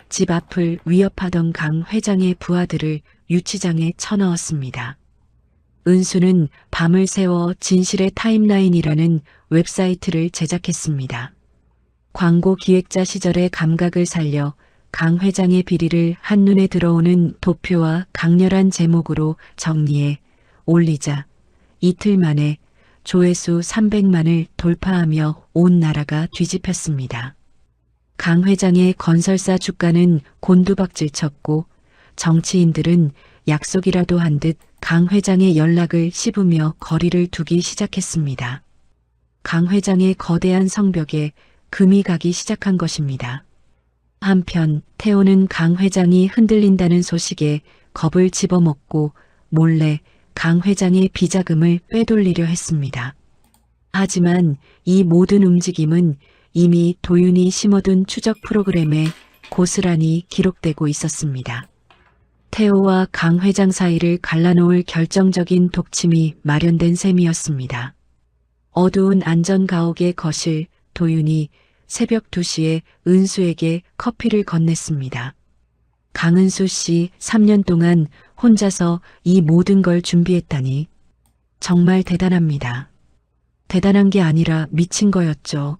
집 앞을 위협하던 강 회장의 부하들을 유치장에 쳐넣었습니다. 은수는 밤을 새워 진실의 타임라인이라는 웹사이트를 제작했습니다. 광고 기획자 시절의 감각을 살려 강 회장의 비리를 한눈에 들어오는 도표와 강렬한 제목으로 정리해 올리자 이틀 만에 조회수 300만을 돌파하며 온 나라가 뒤집혔습니다. 강 회장의 건설사 주가는 곤두박질 쳤고 정치인들은 약속이라도 한 듯 강 회장의 연락을 씹으며 거리를 두기 시작했습니다. 강 회장의 거대한 성벽에 금이 가기 시작한 것입니다. 한편 태호는 강 회장이 흔들린다는 소식에 겁을 집어먹고 몰래 강 회장의 비자금을 빼돌리려 했습니다. 하지만 이 모든 움직임은 이미 도윤이 심어둔 추적 프로그램에 고스란히 기록되고 있었습니다. 태호와 강 회장 사이를 갈라놓을 결정적인 독침이 마련된 셈이었습니다. 어두운 안전가옥의 거실, 도윤이 새벽 2시에 은수에게 커피를 건넸습니다. 강은수 씨 3년 동안 혼자서 이 모든 걸 준비했다니 정말 대단합니다. 대단한 게 아니라 미친 거였죠.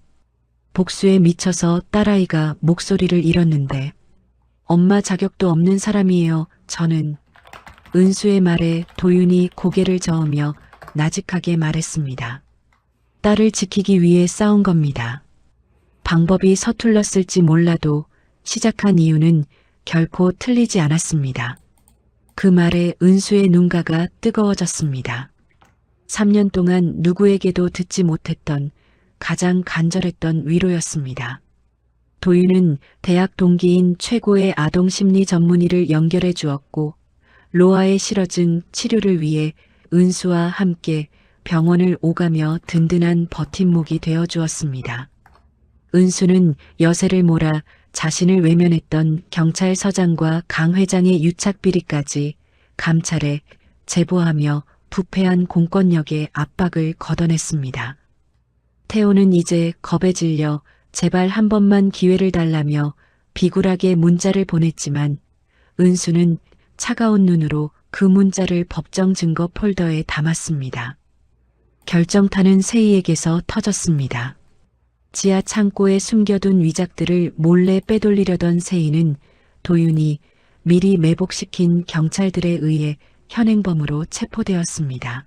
복수에 미쳐서 딸아이가 목소리를 잃었는데 엄마 자격도 없는 사람이에요. 저는 은수의 말에 도윤이 고개를 저으며 나직하게 말했습니다. 딸을 지키기 위해 싸운 겁니다. 방법이 서툴렀을지 몰라도 시작한 이유는 결코 틀리지 않았습니다. 그 말에 은수의 눈가가 뜨거워졌습니다. 3년 동안 누구에게도 듣지 못했던 가장 간절했던 위로였습니다. 도윤은 대학 동기인 최고의 아동심리 전문의를 연결해 주었고 로아에 실어진 치료를 위해 은수와 함께 병원을 오가며 든든한 버팀목이 되어 주었습니다. 은수는 여세를 몰아 자신을 외면했던 경찰서장과 강 회장의 유착비리까지 감찰에 제보하며 부패한 공권력의 압박을 걷어냈습니다. 태호는 이제 겁에 질려 제발 한 번만 기회를 달라며 비굴하게 문자를 보냈지만 은수는 차가운 눈으로 그 문자를 법정 증거 폴더에 담았습니다. 결정타는 세희에게서 터졌습니다. 지하 창고에 숨겨둔 위작들을 몰래 빼돌리려던 세희는 도윤이 미리 매복시킨 경찰들에 의해 현행범으로 체포되었습니다.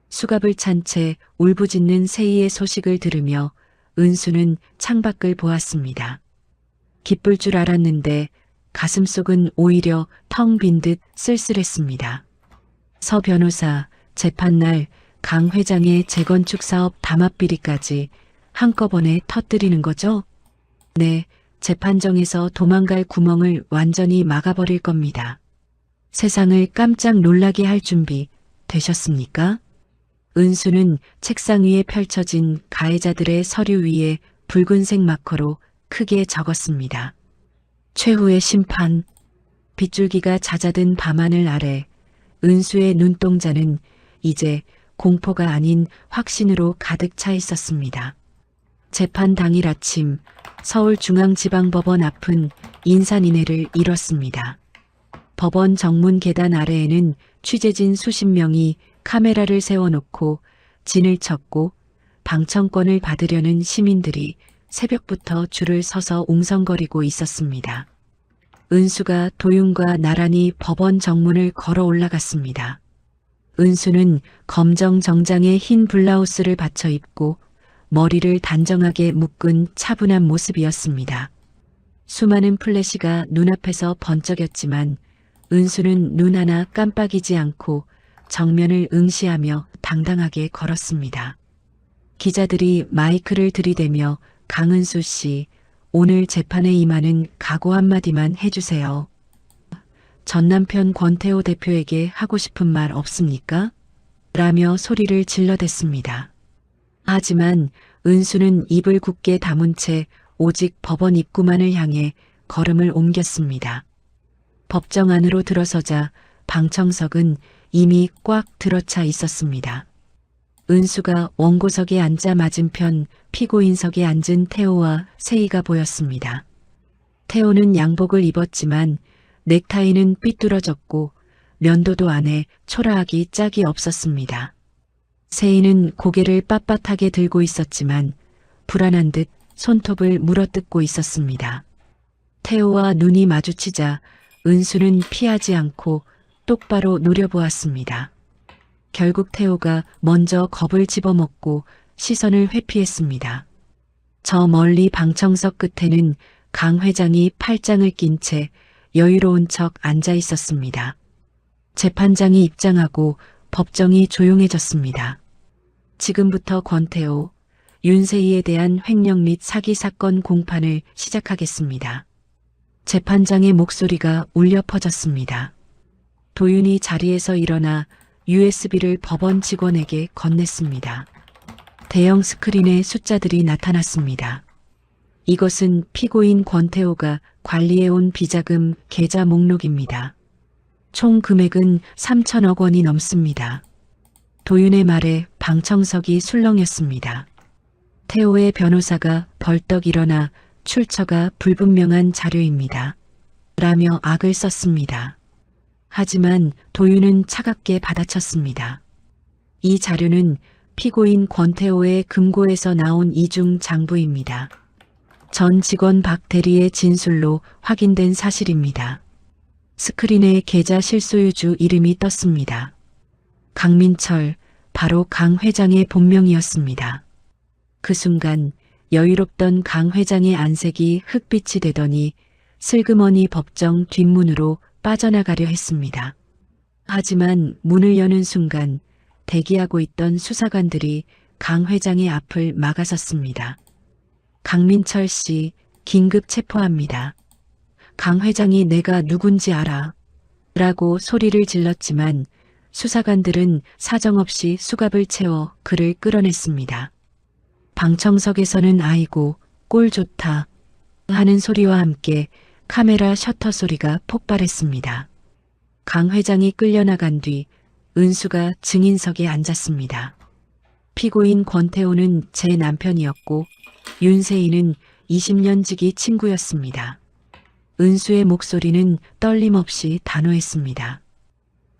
수갑을 찬 채 울부짖는 세희의 소식을 들으며 은수는 창밖을 보았습니다. 기쁠 줄 알았는데 가슴속은 오히려 텅 빈 듯 쓸쓸했습니다. 서 변호사, 재판날 강 회장의 재건축 사업 담합비리까지 한꺼번에 터뜨리는 거죠? 네, 재판정에서 도망갈 구멍을 완전히 막아버릴 겁니다. 세상을 깜짝 놀라게 할 준비 되셨습니까? 은수는 책상 위에 펼쳐진 가해자들의 서류 위에 붉은색 마커로 크게 적었습니다. 최후의 심판. 빗줄기가 잦아든 밤하늘 아래 은수의 눈동자는 이제 공포가 아닌 확신으로 가득 차 있었습니다. 재판 당일 아침 서울중앙지방법원 앞은 인산인해를 이뤘습니다. 법원 정문 계단 아래에는 취재진 수십 명이 카메라를 세워놓고 진을 쳤고 방청권을 받으려는 시민들이 새벽부터 줄을 서서 웅성거리고 있었습니다. 은수가 도윤과 나란히 법원 정문을 걸어 올라갔습니다. 은수는 검정 정장에 흰 블라우스를 받쳐 입고 머리를 단정하게 묶은 차분한 모습이었습니다. 수많은 플래시가 눈앞에서 번쩍였지만 은수는 눈 하나 깜빡이지 않고 정면을 응시하며 당당하게 걸었습니다. 기자들이 마이크를 들이대며 강은수 씨, 오늘 재판에 임하는 각오 한마디만 해주세요. 전 남편 권태호 대표에게 하고 싶은 말 없습니까? 라며 소리를 질러댔습니다. 하지만 은수는 입을 굳게 다문 채 오직 법원 입구만을 향해 걸음을 옮겼습니다. 법정 안으로 들어서자 방청석은 이미 꽉 들어차 있었습니다. 은수가 원고석에 앉아 맞은편 피고인석에 앉은 태호와 세희가 보였습니다. 태호는 양복을 입었지만 넥타이는 삐뚤어졌고 면도도 안에 초라하기 짝이 없었습니다. 세희는 고개를 빳빳하게 들고 있었지만 불안한 듯 손톱을 물어뜯고 있었습니다. 태호와 눈이 마주치자 은수는 피하지 않고 똑바로 노려보았습니다. 결국 태호가 먼저 겁을 집어먹고 시선을 회피했습니다. 저 멀리 방청석 끝에는 강 회장이 팔짱을 낀 채 여유로운 척 앉아 있었습니다. 재판장이 입장하고 법정이 조용해졌습니다. 지금부터 권태호, 윤세희에 대한 횡령 및 사기 사건 공판을 시작하겠습니다. 재판장의 목소리가 울려 퍼졌습니다. 도윤이 자리에서 일어나 USB를 법원 직원에게 건넸습니다. 대형 스크린에 숫자들이 나타났습니다. 이것은 피고인 권태호가 관리해온 비자금 계좌 목록입니다. 총 금액은 3천억 원이 넘습니다. 도윤의 말에 방청석이 술렁였습니다. 태호의 변호사가 벌떡 일어나 출처가 불분명한 자료입니다. 라며 악을 썼습니다. 하지만 도윤은 차갑게 받아쳤습니다. 이 자료는 피고인 권태호의 금고에서 나온 이중 장부입니다. 전 직원 박 대리의 진술로 확인된 사실입니다. 스크린에 계좌 실소유주 이름이 떴습니다. 강민철, 바로 강 회장의 본명이었습니다. 그 순간 여유롭던 강 회장의 안색이 흑빛이 되더니 슬그머니 법정 뒷문으로 빠져나가려 했습니다. 하지만 문을 여는 순간 대기하고 있던 수사관들이 강 회장의 앞을 막아섰습니다. 강민철 씨, 긴급 체포합니다. 강 회장이 내가 누군지 알아. 라고 소리를 질렀지만 수사관들은 사정없이 수갑을 채워 그를 끌어냈습니다. 방청석에서는 아이고 꼴 좋다 하는 소리와 함께 카메라 셔터 소리가 폭발했습니다. 강 회장이 끌려나간 뒤 은수가 증인석에 앉았습니다. 피고인 권태호는 제 남편이었고 윤세희는 20년 지기 친구였습니다. 은수의 목소리는 떨림 없이 단호했습니다.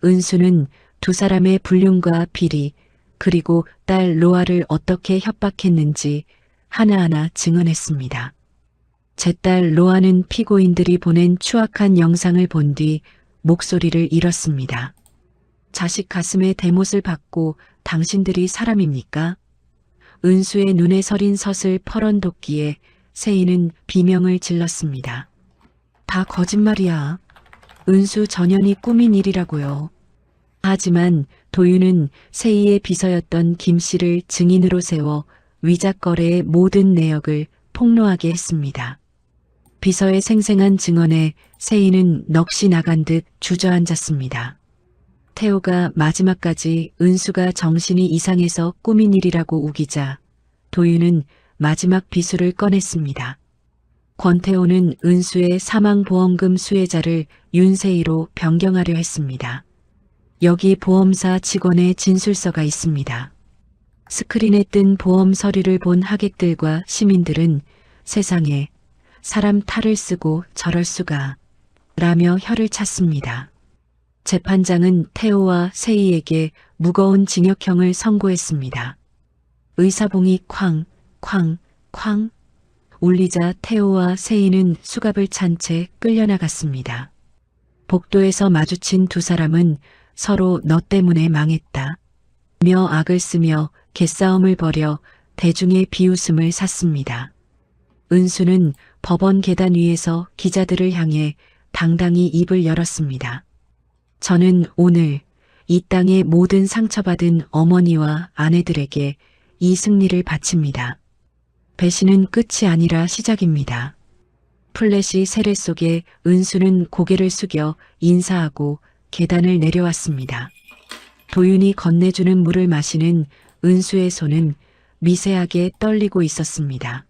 은수는 두 사람의 불륜과 비리 그리고 딸 로아를 어떻게 협박했는지 하나하나 증언했습니다. 제 딸 로아는 피고인들이 보낸 추악한 영상을 본 뒤 목소리를 잃었습니다. 자식 가슴에 대못을 받고 당신들이 사람입니까? 은수의 눈에 서린 섯을 펄언돋기에 세희는 비명을 질렀습니다. 다 거짓말이야. 은수 전현이 꾸민 일이라고요. 하지만 도윤은 세희의 비서였던 김 씨를 증인으로 세워 위작거래의 모든 내역을 폭로하게 했습니다. 비서의 생생한 증언에 세희는 넋이 나간 듯 주저앉았습니다. 태호가 마지막까지 은수가 정신이 이상해서 꾸민 일이라고 우기자 도윤은 마지막 비수를 꺼냈습니다. 권태호는 은수의 사망보험금 수혜자를 윤세희로 변경하려 했습니다. 여기 보험사 직원의 진술서가 있습니다. 스크린에 뜬 보험 서류를 본 하객들과 시민들은 세상에 사람 탈을 쓰고 저럴 수가 라며 혀를 찼습니다. 재판장은 태호와 세희에게 무거운 징역형을 선고했습니다. 의사봉이 쾅, 쾅, 쾅 울리자 태호와 세희는 수갑을 찬 채 끌려나갔습니다. 복도에서 마주친 두 사람은 서로 너 때문에 망했다 며 악을 쓰며 개싸움을 벌여 대중의 비웃음을 샀습니다. 은수는 법원 계단 위에서 기자들을 향해 당당히 입을 열었습니다. 저는 오늘 이 땅의 모든 상처받은 어머니와 아내들에게 이 승리를 바칩니다. 배신은 끝이 아니라 시작입니다. 플래시 세례 속에 은수는 고개를 숙여 인사하고 계단을 내려왔습니다. 도윤이 건네주는 물을 마시는 은수의 손은 미세하게 떨리고 있었습니다.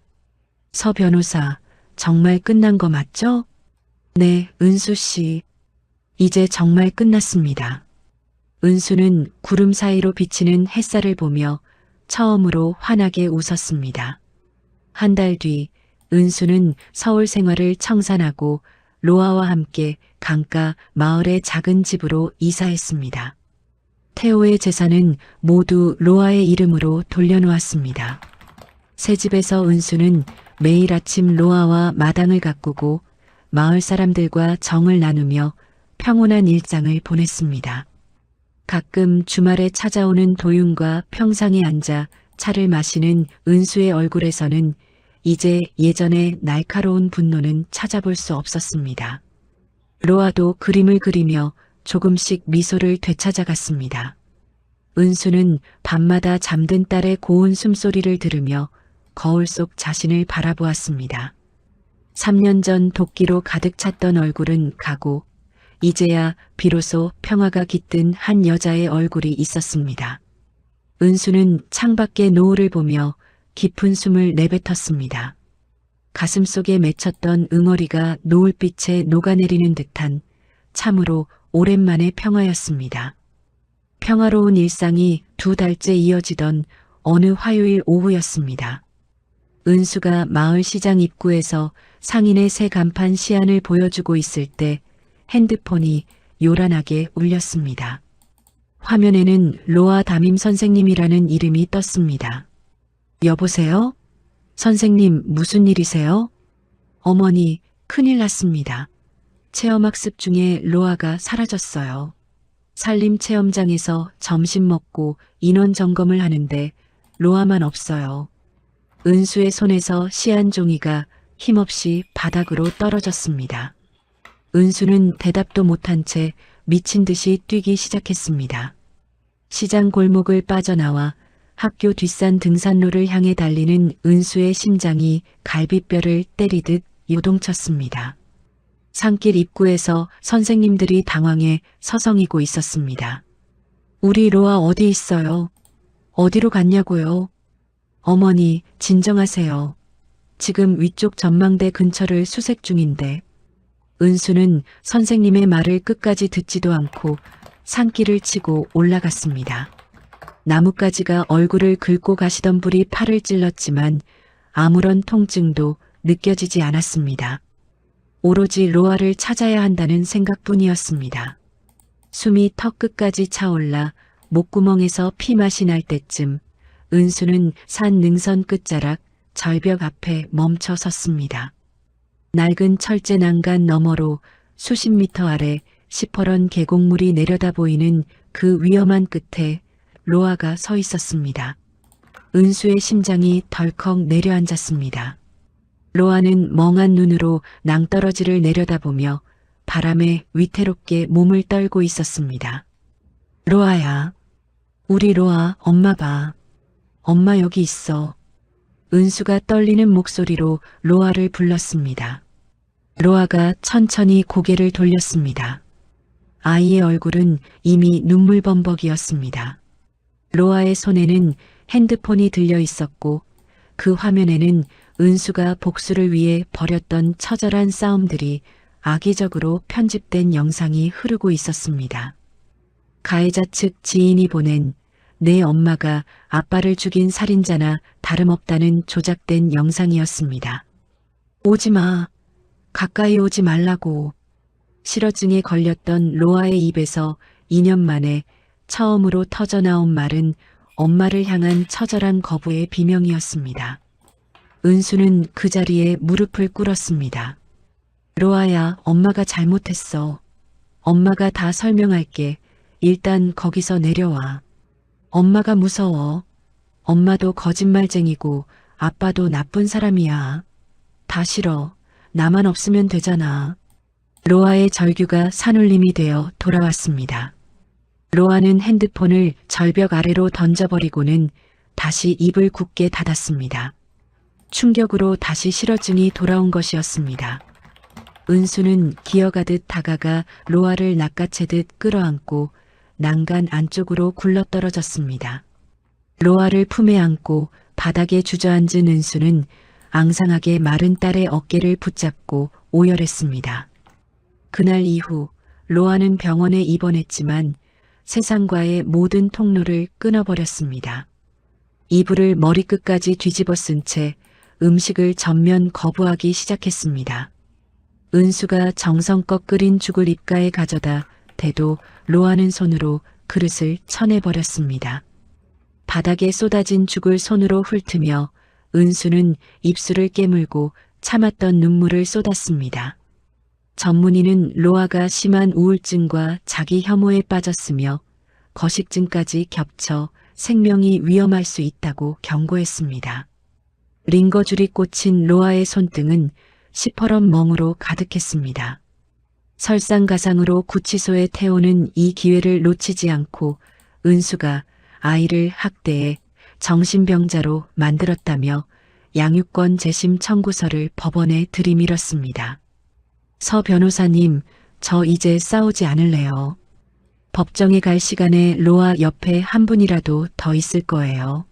서 변호사, 정말 끝난 거 맞죠? 네, 은수 씨. 이제 정말 끝났습니다. 은수는 구름 사이로 비치는 햇살을 보며 처음으로 환하게 웃었습니다. 한 달 뒤 은수는 서울 생활을 청산하고 로아와 함께 강가 마을의 작은 집으로 이사했습니다. 태호의 재산은 모두 로아의 이름으로 돌려놓았습니다. 새 집에서 은수는 매일 아침 로아와 마당을 가꾸고 마을 사람들과 정을 나누며 평온한 일상을 보냈습니다. 가끔 주말에 찾아오는 도윤과 평상에 앉아 차를 마시는 은수의 얼굴에서는 이제 예전의 날카로운 분노는 찾아볼 수 없었습니다. 로아도 그림을 그리며 조금씩 미소를 되찾아갔습니다. 은수는 밤마다 잠든 딸의 고운 숨소리를 들으며 거울 속 자신을 바라보았습니다. 3년 전 도끼로 가득 찼던 얼굴은 가고 이제야 비로소 평화가 깃든 한 여자의 얼굴이 있었습니다. 은수는 창밖의 노을을 보며 깊은 숨을 내뱉었습니다. 가슴속에 맺혔던 응어리가 노을빛에 녹아내리는 듯한 참으로 오랜만의 평화였습니다. 평화로운 일상이 2달째 이어지던 어느 화요일 오후였습니다. 은수가 마을 시장 입구에서 상인의 새 간판 시안을 보여주고 있을 때 핸드폰이 요란하게 울렸습니다. 화면에는 로아 담임 선생님이라는 이름이 떴습니다. 여보세요? 선생님 무슨 일이세요? 어머니 큰일 났습니다. 체험학습 중에 로아가 사라졌어요. 산림체험장에서 점심 먹고 인원 점검을 하는데 로아만 없어요. 은수의 손에서 시안 종이가 힘없이 바닥으로 떨어졌습니다. 은수는 대답도 못한 채 미친 듯이 뛰기 시작했습니다. 시장 골목을 빠져나와 학교 뒷산 등산로를 향해 달리는 은수의 심장이 갈비뼈를 때리듯 요동쳤습니다. 산길 입구에서 선생님들이 당황해 서성이고 있었습니다. 우리 로아 어디 있어요? 어디로 갔냐고요? 어머니, 진정하세요. 지금 위쪽 전망대 근처를 수색 중인데. 은수는 선생님의 말을 끝까지 듣지도 않고 산길을 치고 올라갔습니다. 나뭇가지가 얼굴을 긁고 가시던 불이 팔을 찔렀지만 아무런 통증도 느껴지지 않았습니다. 오로지 로아를 찾아야 한다는 생각뿐이었습니다. 숨이 턱 끝까지 차올라 목구멍에서 피맛이 날 때쯤 은수는 산 능선 끝자락 절벽 앞에 멈춰 섰습니다. 낡은 철제 난간 너머로 수십 미터 아래 시퍼런 계곡물이 내려다 보이는 그 위험한 끝에 로아가 서 있었습니다. 은수의 심장이 덜컥 내려앉았습니다. 로아는 멍한 눈으로 낭떠러지를 내려다보며 바람에 위태롭게 몸을 떨고 있었습니다. 로아야, 우리 로아, 엄마 봐. 엄마 여기 있어. 은수가 떨리는 목소리로 로아를 불렀습니다. 로아가 천천히 고개를 돌렸습니다. 아이의 얼굴은 이미 눈물범벅이었습니다. 로아의 손에는 핸드폰이 들려 있었고 그 화면에는 은수가 복수를 위해 벌였던 처절한 싸움들이 악의적으로 편집된 영상이 흐르고 있었습니다. 가해자 측 지인이 보낸 내 엄마가 아빠를 죽인 살인자나 다름없다는 조작된 영상이었습니다. 오지 마. 가까이 오지 말라고. 실어증에 걸렸던 로아의 입에서 2년 만에 처음으로 터져나온 말은 엄마를 향한 처절한 거부의 비명이었습니다. 은수는 그 자리에 무릎을 꿇었습니다. 로아야, 엄마가 잘못했어. 엄마가 다 설명할게. 일단 거기서 내려와. 엄마가 무서워. 엄마도 거짓말쟁이고 아빠도 나쁜 사람이야. 다 싫어. 나만 없으면 되잖아. 로아의 절규가 산울림이 되어 돌아왔습니다. 로아는 핸드폰을 절벽 아래로 던져버리고는 다시 입을 굳게 닫았습니다. 충격으로 다시 실어증이 돌아온 것이었습니다. 은수는 기어가듯 다가가 로아를 낚아채듯 끌어안고 난간 안쪽으로 굴러떨어졌습니다. 로아를 품에 안고 바닥에 주저앉은 은수는 앙상하게 마른 딸의 어깨를 붙잡고 오열했습니다. 그날 이후 로아는 병원에 입원했지만 세상과의 모든 통로를 끊어버렸습니다. 이불을 머리끝까지 뒤집어 쓴 채 음식을 전면 거부하기 시작했습니다. 은수가 정성껏 끓인 죽을 입가에 가져다 대도 로아는 손으로 그릇을 쳐내버렸습니다. 바닥에 쏟아진 죽을 손으로 훑으며 은수는 입술을 깨물고 참았던 눈물을 쏟았습니다. 전문의는 로아가 심한 우울증과 자기 혐오에 빠졌으며 거식증까지 겹쳐 생명이 위험할 수 있다고 경고했습니다. 링거줄이 꽂힌 로아의 손등은 시퍼런 멍으로 가득했습니다. 설상가상으로 구치소에 태우는 이 기회를 놓치지 않고 은수가 아이를 학대해 정신병자로 만들었다며 양육권 재심 청구서를 법원에 들이밀었습니다. 서 변호사님, 저 이제 싸우지 않을래요. 법정에 갈 시간에 로아 옆에 한 분이라도 더 있을 거예요.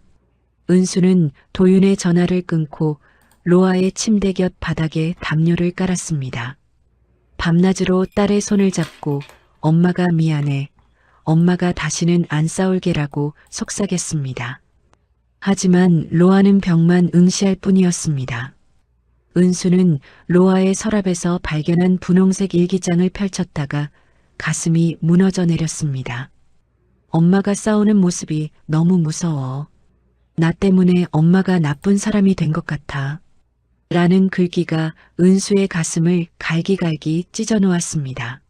은수는 도윤의 전화를 끊고 로아의 침대 곁 바닥에 담요를 깔았습니다. 밤낮으로 딸의 손을 잡고 엄마가 미안해. 엄마가 다시는 안 싸울게라고 속삭였습니다. 하지만 로아는 벽만 응시할 뿐이었습니다. 은수는 로아의 서랍에서 발견한 분홍색 일기장을 펼쳤다가 가슴이 무너져 내렸습니다. 엄마가 싸우는 모습이 너무 무서워. 나 때문에 엄마가 나쁜 사람이 된 것 같아. 라는 글귀가 은수의 가슴을 갈기갈기 찢어놓았습니다.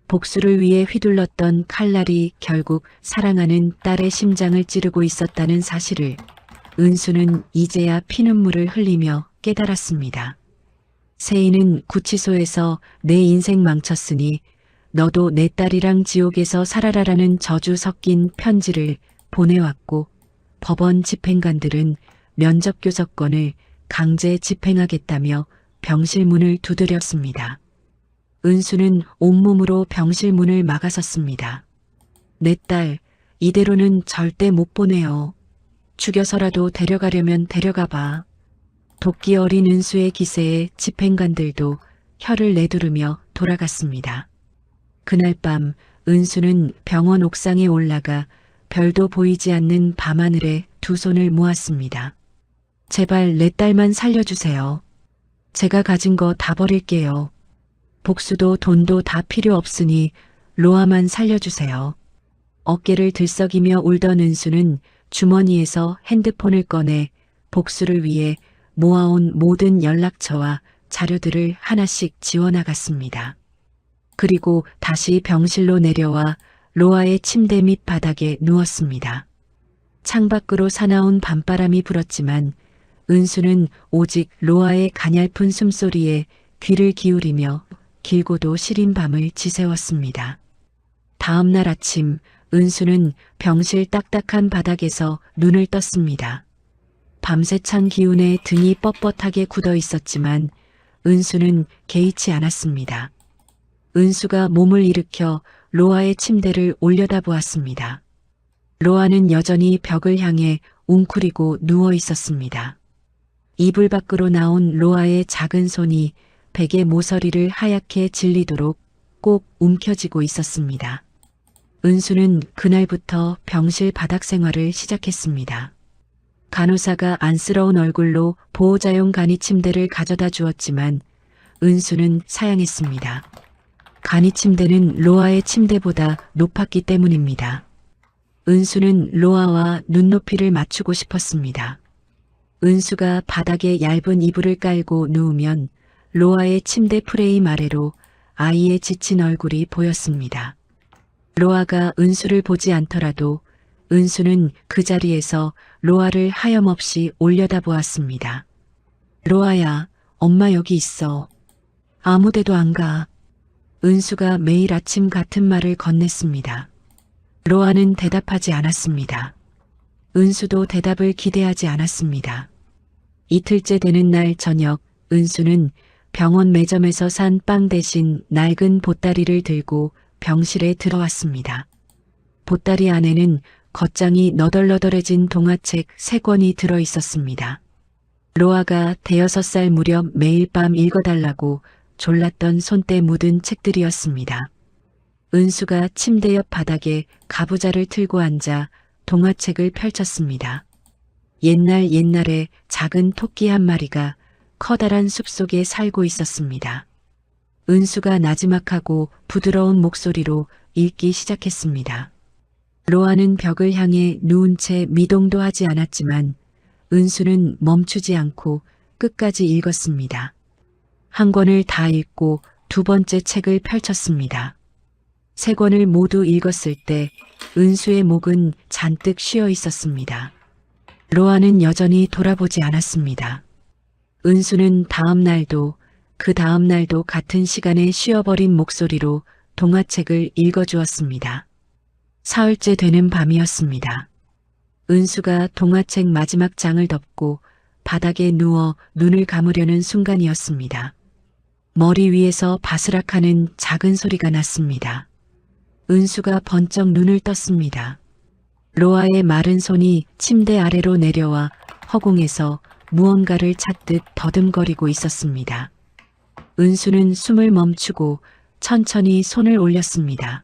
복수를 위해 휘둘렀던 칼날이 결국 사랑하는 딸의 심장을 찌르고 있었다는 사실을 은수는 이제야 피눈물을 흘리며 깨달았습니다. 세인은 구치소에서 내 인생 망쳤으니 너도 내 딸이랑 지옥에서 살아라라는 저주 섞인 편지를 보내왔고 법원 집행관들은 면접 교섭권을 강제 집행하겠다며 병실 문을 두드렸습니다. 은수는 온몸으로 병실 문을 막아섰습니다. 내 딸, 이대로는 절대 못 보내요. 죽여서라도 데려가려면 데려가봐. 도끼 어린 은수의 기세에 집행관들도 혀를 내두르며 돌아갔습니다. 그날 밤 은수는 병원 옥상에 올라가 별도 보이지 않는 밤하늘에 두 손을 모았습니다. 제발 내 딸만 살려주세요. 제가 가진 거 다 버릴게요. 복수도 돈도 다 필요 없으니 로아만 살려주세요. 어깨를 들썩이며 울던 은수는 주머니에서 핸드폰을 꺼내 복수를 위해 모아온 모든 연락처와 자료들을 하나씩 지워나갔습니다. 그리고 다시 병실로 내려와 로아의 침대 밑 바닥에 누웠습니다. 창밖으로 사나운 밤바람이 불었지만 은수는 오직 로아의 가냘픈 숨소리에 귀를 기울이며 길고도 시린 밤을 지새웠습니다. 다음 날 아침 은수는 병실 딱딱한 바닥에서 눈을 떴습니다. 밤새 찬 기운에 등이 뻣뻣하게 굳어 있었지만 은수는 개의치 않았습니다. 은수가 몸을 일으켜 로아의 침대를 올려다보았습니다. 로아는 여전히 벽을 향해 웅크리고 누워 있었습니다. 이불 밖으로 나온 로아의 작은 손이 베개 모서리를 하얗게 질리도록 꼭 움켜쥐고 있었습니다. 은수는 그날부터 병실 바닥 생활을 시작했습니다. 간호사가 안쓰러운 얼굴로 보호자용 간이 침대를 가져다 주었지만 은수는 사양했습니다. 간이 침대는 로아의 침대보다 높았기 때문입니다. 은수는 로아와 눈높이를 맞추고 싶었습니다. 은수가 바닥에 얇은 이불을 깔고 누우면 로아의 침대 프레임 아래로 아이의 지친 얼굴이 보였습니다. 로아가 은수를 보지 않더라도 은수는 그 자리에서 로아를 하염없이 올려다보았습니다. 로아야, 엄마 여기 있어. 아무데도 안 가. 은수가 매일 아침 같은 말을 건넸습니다. 로아는 대답하지 않았습니다. 은수도 대답을 기대하지 않았습니다. 이틀째 되는 날 저녁 은수는 병원 매점에서 산 빵 대신 낡은 보따리를 들고 병실에 들어왔습니다. 보따리 안에는 겉장이 너덜너덜해진 동화책 3권이 들어 있었습니다. 로아가 5살 무렵 매일 밤 읽어달라고 졸랐던 손때 묻은 책들이었습니다. 은수가 침대 옆 바닥에 가부좌를 틀고 앉아 동화책을 펼쳤습니다. 옛날에 작은 토끼 한 마리가 커다란 숲속에 살고 있었습니다. 은수가 나지막하고 부드러운 목소리로 읽기 시작했습니다. 로아는 벽을 향해 누운 채 미동도 하지 않았지만 은수는 멈추지 않고 끝까지 읽었습니다. 한 권을 다 읽고 두 번째 책을 펼쳤습니다. 3권을 모두 읽었을 때 은수의 목은 잔뜩 쉬어 있었습니다. 로아는 여전히 돌아보지 않았습니다. 은수는 다음 날도 그 다음 날도 같은 시간에 쉬어버린 목소리로 동화책을 읽어주었습니다. 사흘째 되는 밤이었습니다. 은수가 동화책 마지막 장을 덮고 바닥에 누워 눈을 감으려는 순간이었습니다. 머리 위에서 바스락하는 작은 소리가 났습니다. 은수가 번쩍 눈을 떴습니다. 로아의 마른 손이 침대 아래로 내려와 허공에서 무언가를 찾듯 더듬거리고 있었습니다. 은수는 숨을 멈추고 천천히 손을 올렸습니다.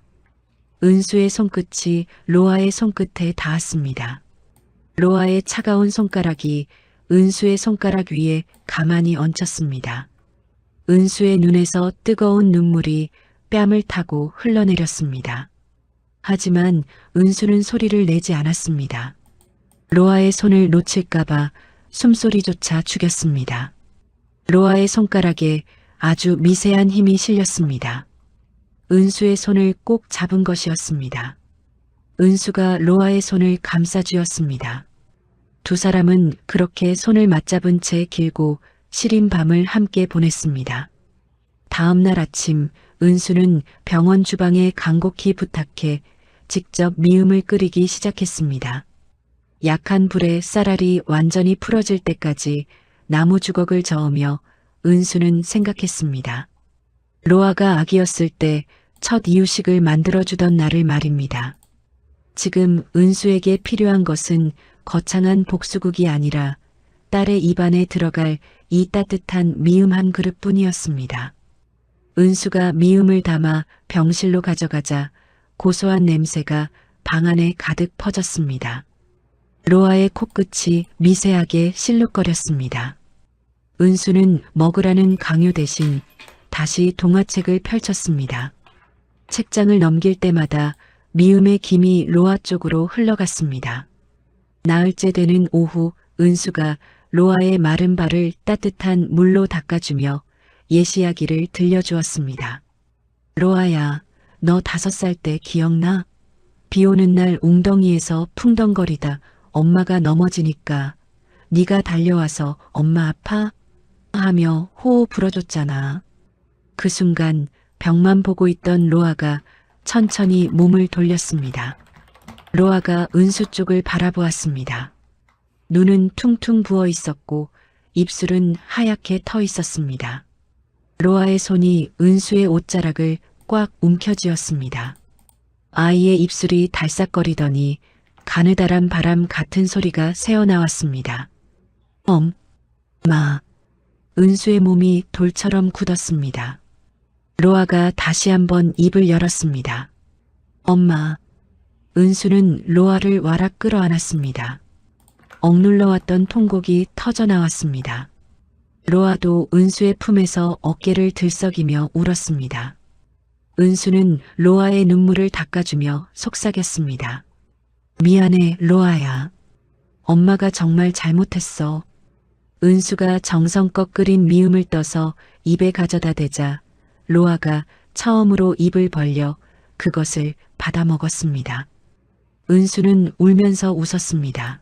은수의 손끝이 로아의 손끝에 닿았습니다. 로아의 차가운 손가락이 은수의 손가락 위에 가만히 얹혔습니다. 은수의 눈에서 뜨거운 눈물이 뺨을 타고 흘러내렸습니다. 하지만 은수는 소리를 내지 않았습니다. 로아의 손을 놓칠까봐 숨소리조차 죽였습니다. 로아의 손가락에 아주 미세한 힘이 실렸습니다. 은수의 손을 꼭 잡은 것이었습니다. 은수가 로아의 손을 감싸쥐었습니다. 두 사람은 그렇게 손을 맞잡은 채 길고 시린 밤을 함께 보냈습니다. 다음 날 아침 은수는 병원 주방에 간곡히 부탁해 직접 미음을 끓이기 시작했습니다. 약한 불에 쌀알이 완전히 풀어질 때까지 나무 주걱을 저으며 은수는 생각했습니다. 로아가 아기였을 때 첫 이유식을 만들어주던 날을 말입니다. 지금 은수에게 필요한 것은 거창한 복수국이 아니라 딸의 입안에 들어갈 이 따뜻한 미음 한 그릇뿐이었습니다. 은수가 미음을 담아 병실로 가져가자 고소한 냄새가 방 안에 가득 퍼졌습니다. 로아의 코끝이 미세하게 실룩거렸습니다. 은수는 먹으라는 강요 대신 다시 동화책을 펼쳤습니다. 책장을 넘길 때마다 미움의 김이 로아 쪽으로 흘러갔습니다. 나흘째 되는 오후 은수가 로아의 마른 발을 따뜻한 물로 닦아주며 옛 이야기를 들려주었습니다. 로아야, 너 5살 때 기억나? 비 오는 날 웅덩이에서 풍덩거리다 엄마가 넘어지니까 네가 달려와서 엄마 아파? 하며 호호 불어줬잖아. 그 순간 벽만 보고 있던 로아가 천천히 몸을 돌렸습니다. 로아가 은수 쪽을 바라보았습니다. 눈은 퉁퉁 부어 있었고 입술은 하얗게 터 있었습니다. 로아의 손이 은수의 옷자락을 꽉 움켜쥐었습니다. 아이의 입술이 달싹거리더니 가느다란 바람 같은 소리가 새어나왔습니다. 엄마. 은수의 몸이 돌처럼 굳었습니다. 로아가 다시 한번 입을 열었습니다. 엄마. 은수는 로아를 와락 끌어안았습니다. 억눌러왔던 통곡이 터져나왔습니다. 로아도 은수의 품에서 어깨를 들썩이며 울었습니다. 은수는 로아의 눈물을 닦아주며 속삭였습니다. 미안해, 로아야. 엄마가 정말 잘못했어. 은수가 정성껏 끓인 미음을 떠서 입에 가져다 대자 로아가 처음으로 입을 벌려 그것을 받아 먹었습니다. 은수는 울면서 웃었습니다.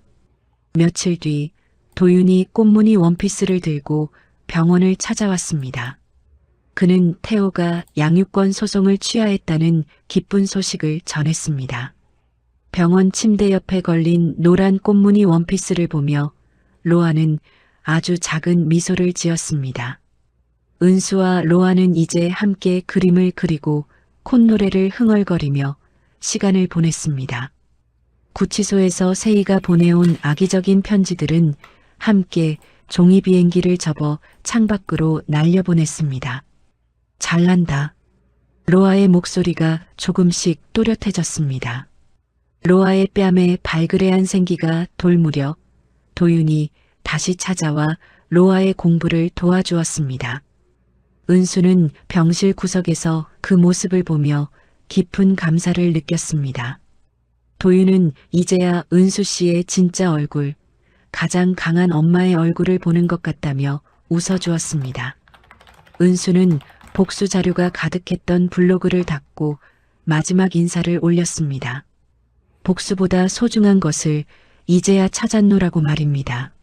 며칠 뒤 도윤이 꽃무늬 원피스를 들고 병원을 찾아왔습니다. 그는 태호가 양육권 소송을 취하했다는 기쁜 소식을 전했습니다. 병원 침대 옆에 걸린 노란 꽃무늬 원피스를 보며 로아는 아주 작은 미소를 지었습니다. 은수와 로아는 이제 함께 그림을 그리고 콧노래를 흥얼거리며 시간을 보냈습니다. 구치소에서 세희가 보내온 악의적인 편지들은 함께 종이 비행기를 접어 창밖으로 날려보냈습니다. 잘난다. 로아의 목소리가 조금씩 또렷해졌습니다. 로아의 뺨에 발그레한 생기가 돌 무렵 도윤이 다시 찾아와 로아의 공부를 도와주었습니다. 은수는 병실 구석에서 그 모습을 보며 깊은 감사를 느꼈습니다. 도윤은 이제야 은수 씨의 진짜 얼굴, 가장 강한 엄마의 얼굴을 보는 것 같다며 웃어주었습니다. 은수는 복수 자료가 가득했던 블로그를 닫고 마지막 인사를 올렸습니다. 복수보다 소중한 것을 이제야 찾았노라고 말입니다.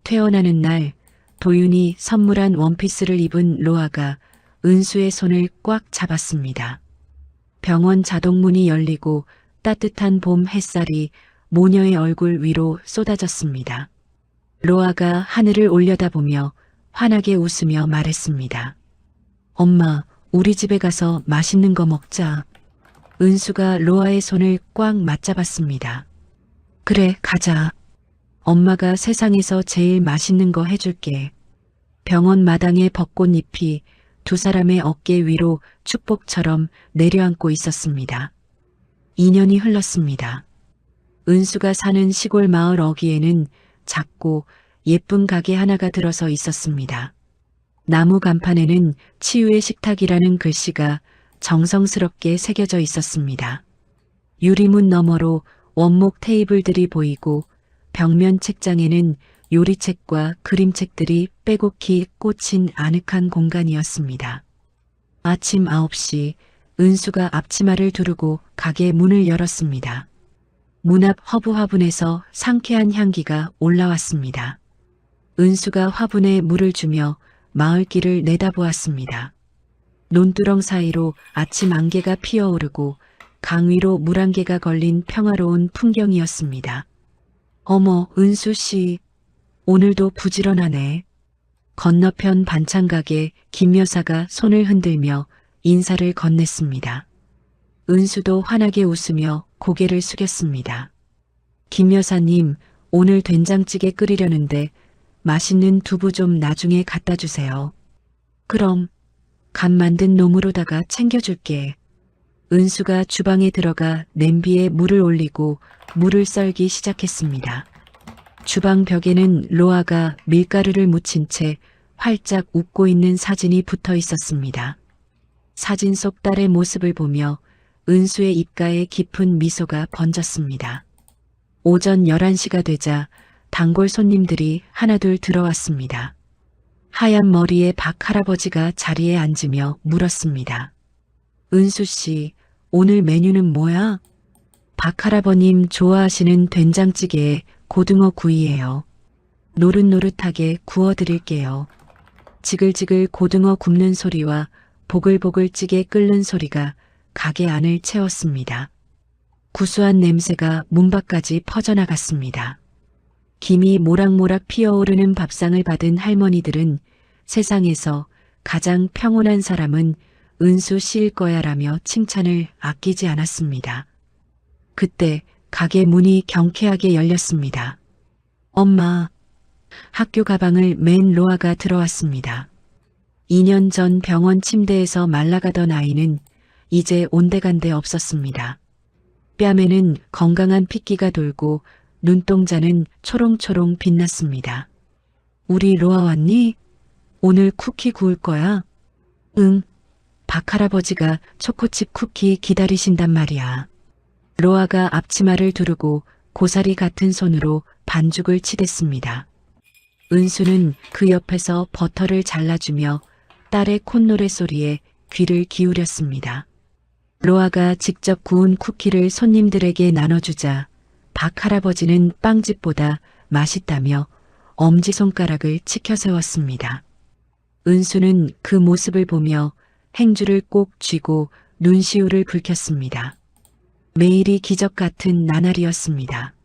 퇴원하는 날 도윤이 선물한 원피스를 입은 로아가 은수의 손을 꽉 잡았습니다. 병원 자동문이 열리고 따뜻한 봄 햇살이 모녀의 얼굴 위로 쏟아졌습니다. 로아가 하늘을 올려다보며 환하게 웃으며 말했습니다. 엄마, 우리 집에 가서 맛있는 거 먹자. 은수가 로아의 손을 꽉 맞잡았습니다. 그래, 가자. 엄마가 세상에서 제일 맛있는 거 해줄게. 병원 마당의 벚꽃잎이 두 사람의 어깨 위로 축복처럼 내려앉고 있었습니다. 2년이 흘렀습니다. 은수가 사는 시골 마을 어귀에는 작고 예쁜 가게 하나가 들어서 있었습니다. 나무 간판에는 치유의 식탁이라는 글씨가 정성스럽게 새겨져 있었습니다. 유리문 너머로 원목 테이블들이 보이고 벽면 책장에는 요리책과 그림책들이 빼곡히 꽂힌 아늑한 공간이었습니다. 아침 9시 은수가 앞치마를 두르고 가게 문을 열었습니다. 문 앞 허브 화분에서 상쾌한 향기가 올라왔습니다. 은수가 화분에 물을 주며 마을길을 내다보았습니다. 논두렁 사이로 아침 안개가 피어오르고 강 위로 물안개가 걸린 평화로운 풍경이었습니다. 어머, 은수 씨, 오늘도 부지런하네. 건너편 반찬가게 김 여사가 손을 흔들며 인사를 건넸습니다. 은수도 환하게 웃으며 고개를 숙였습니다. 김 여사님, 오늘 된장찌개 끓이려는데 맛있는 두부 좀 나중에 갖다 주세요. 그럼 간 만든 놈으로다가 챙겨줄게. 은수가 주방에 들어가 냄비에 물을 올리고 물을 썰기 시작했습니다. 주방 벽에는 로아가 밀가루를 묻힌 채 활짝 웃고 있는 사진이 붙어 있었습니다. 사진 속 딸의 모습을 보며 은수의 입가에 깊은 미소가 번졌습니다. 오전 11시가 되자 단골 손님들이 하나둘 들어왔습니다. 하얀 머리의 박 할아버지가 자리에 앉으며 물었습니다. 은수 씨, 오늘 메뉴는 뭐야? 박 할아버님 좋아하시는 된장찌개에 고등어 구이예요. 노릇노릇하게 구워드릴게요. 지글지글 고등어 굽는 소리와 보글보글 찌개 끓는 소리가 가게 안을 채웠습니다. 구수한 냄새가 문 밖까지 퍼져나갔습니다. 김이 모락모락 피어오르는 밥상을 받은 할머니들은 세상에서 가장 평온한 사람은 은수 씨일 거야라며 칭찬을 아끼지 않았습니다. 그때 가게 문이 경쾌하게 열렸습니다. 엄마, 학교 가방을 맨 로아가 들어왔습니다. 2년 전 병원 침대에서 말라가던 아이는 이제 온데간데 없었습니다. 뺨에는 건강한 핏기가 돌고 눈동자는 초롱초롱 빛났습니다. 우리 로아 왔니? 오늘 쿠키 구울 거야? 응. 박 할아버지가 초코칩 쿠키 기다리신단 말이야. 로아가 앞치마를 두르고 고사리 같은 손으로 반죽을 치댔습니다. 은수는 그 옆에서 버터를 잘라주며 딸의 콧노래 소리에 귀를 기울였습니다. 로아가 직접 구운 쿠키를 손님들에게 나눠주자 박 할아버지는 빵집보다 맛있다며 엄지손가락을 치켜 세웠습니다. 은수는 그 모습을 보며 행주를 꼭 쥐고 눈시울을 붉혔습니다. 매일이 기적 같은 나날이었습니다.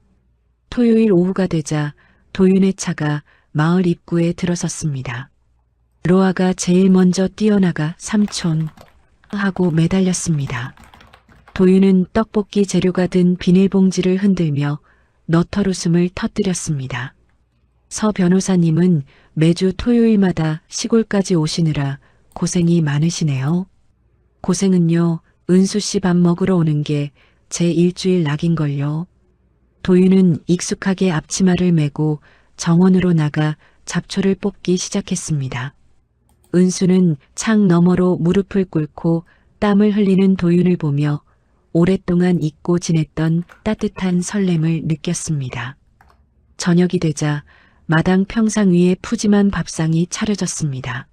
토요일 오후가 되자 도윤의 차가 마을 입구에 들어섰습니다. 로아가 제일 먼저 뛰어나가 삼촌 하고 매달렸습니다. 도윤은 떡볶이 재료가 든 비닐봉지를 흔들며 너털 웃음을 터뜨렸습니다. 서 변호사님은 매주 토요일마다 시골까지 오시느라 고생이 많으시네요. 고생은요, 은수 씨 밥 먹으러 오는 게 제 일주일 낙인걸요. 도윤은 익숙하게 앞치마를 메고 정원으로 나가 잡초를 뽑기 시작했습니다. 은수는 창 너머로 무릎을 꿇고 땀을 흘리는 도윤을 보며 오랫동안 잊고 지냈던 따뜻한 설렘을 느꼈습니다. 저녁이 되자 마당 평상 위에 푸짐한 밥상이 차려졌습니다.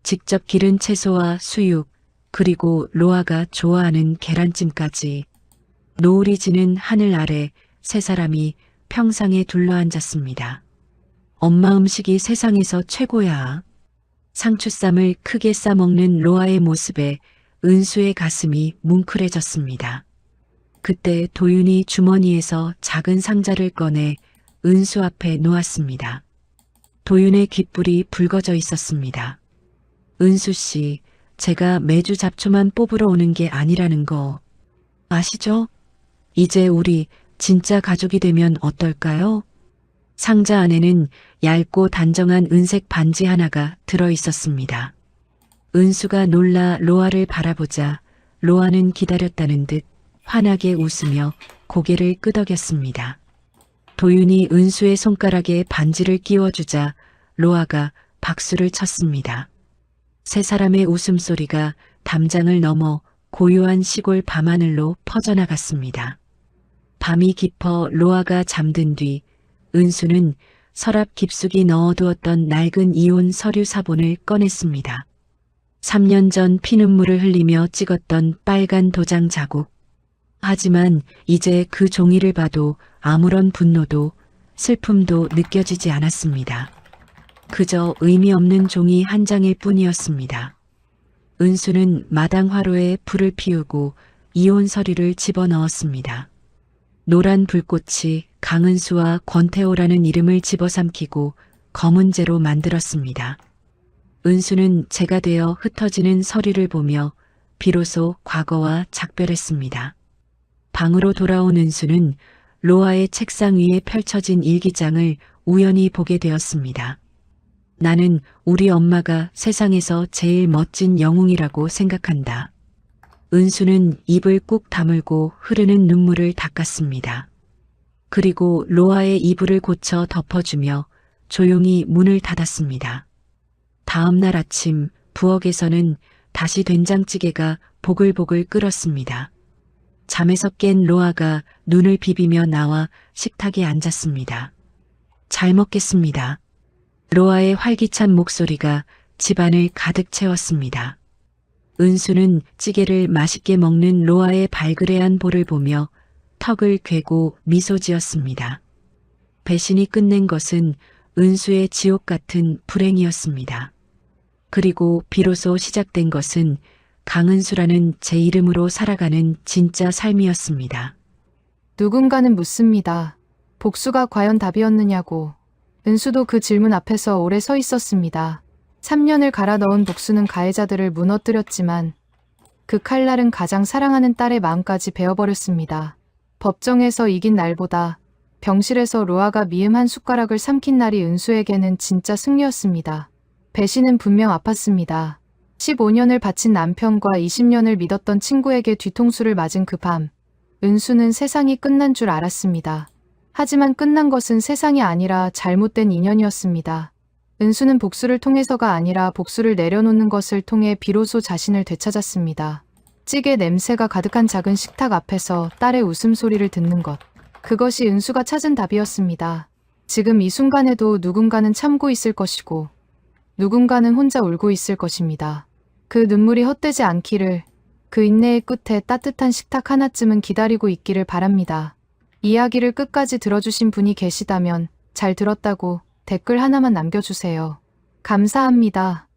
직접 기른 채소와 수육, 그리고 로아가 좋아하는 계란찜까지. 노을이 지는 하늘 아래 세 사람이 평상에 둘러앉았습니다. 엄마 음식이 세상에서 최고야. 상추쌈을 크게 싸먹는 로아의 모습에 은수의 가슴이 뭉클해졌습니다. 그때 도윤이 주머니에서 작은 상자를 꺼내 은수 앞에 놓았습니다. 도윤의 귓불이 붉어져 있었습니다. 은수 씨, 제가 매주 잡초만 뽑으러 오는 게 아니라는 거 아시죠? 이제 우리 진짜 가족이 되면 어떨까요? 상자 안에는 얇고 단정한 은색 반지 하나가 들어 있었습니다. 은수가 놀라 로아를 바라보자 로아는 기다렸다는 듯 환하게 웃으며 고개를 끄덕였습니다. 도윤이 은수의 손가락에 반지를 끼워주자 로아가 박수를 쳤습니다. 세 사람의 웃음소리가 담장을 넘어 고요한 시골 밤하늘로 퍼져나갔습니다. 밤이 깊어 로아가 잠든 뒤 은수는 서랍 깊숙이 넣어두었던 낡은 이혼 서류 사본을 꺼냈습니다. 3년 전 피눈물을 흘리며 찍었던 빨간 도장 자국. 하지만 이제 그 종이를 봐도 아무런 분노도 슬픔도 느껴지지 않았습니다. 그저 의미 없는 종이 한 장일 뿐이었습니다. 은수는 마당 화로에 불을 피우고 이혼 서류를 집어넣었습니다. 노란 불꽃이 강은수와 권태호라는 이름을 집어삼키고 검은재로 만들었습니다. 은수는 재가 되어 흩어지는 서류를 보며 비로소 과거와 작별했습니다. 방으로 돌아온 은수는 로아의 책상 위에 펼쳐진 일기장을 우연히 보게 되었습니다. 나는 우리 엄마가 세상에서 제일 멋진 영웅이라고 생각한다. 은수는 입을 꾹 다물고 흐르는 눈물을 닦았습니다. 그리고 로아의 이불을 고쳐 덮어주며 조용히 문을 닫았습니다. 다음 날 아침 부엌에서는 다시 된장찌개가 보글보글 끓었습니다. 잠에서 깬 로아가 눈을 비비며 나와 식탁에 앉았습니다. 잘 먹겠습니다. 로아의 활기찬 목소리가 집안을 가득 채웠습니다. 은수는 찌개를 맛있게 먹는 로아의 발그레한 볼을 보며 턱을 괴고 미소 지었습니다. 배신이 끝낸 것은 은수의 지옥 같은 불행이었습니다. 그리고 비로소 시작된 것은 강은수라는 제 이름으로 살아가는 진짜 삶이었습니다. 누군가는 묻습니다. 복수가 과연 답이었느냐고. 은수도 그 질문 앞에서 오래 서 있었습니다. 3년을 갈아 넣은 복수는 가해자들을 무너뜨렸지만 그 칼날은 가장 사랑하는 딸의 마음까지 베어버렸습니다. 법정에서 이긴 날보다 병실에서 로아가 미음 한 숟가락을 삼킨 날이 은수에게는 진짜 승리였습니다. 배신은 분명 아팠습니다. 15년을 바친 남편과 20년을 믿었던 친구에게 뒤통수를 맞은 그 밤, 은수는 세상이 끝난 줄 알았습니다. 하지만 끝난 것은 세상이 아니라 잘못된 인연이었습니다. 은수는 복수를 통해서가 아니라 복수를 내려놓는 것을 통해 비로소 자신을 되찾았습니다. 찌개 냄새가 가득한 작은 식탁 앞에서 딸의 웃음소리를 듣는 것. 그것이 은수가 찾은 답이었습니다. 지금 이 순간에도 누군가는 참고 있을 것이고 누군가는 혼자 울고 있을 것입니다. 그 눈물이 헛되지 않기를, 그 인내의 끝에 따뜻한 식탁 하나쯤은 기다리고 있기를 바랍니다. 이야기를 끝까지 들어주신 분이 계시다면 잘 들었다고 댓글 하나만 남겨주세요. 감사합니다.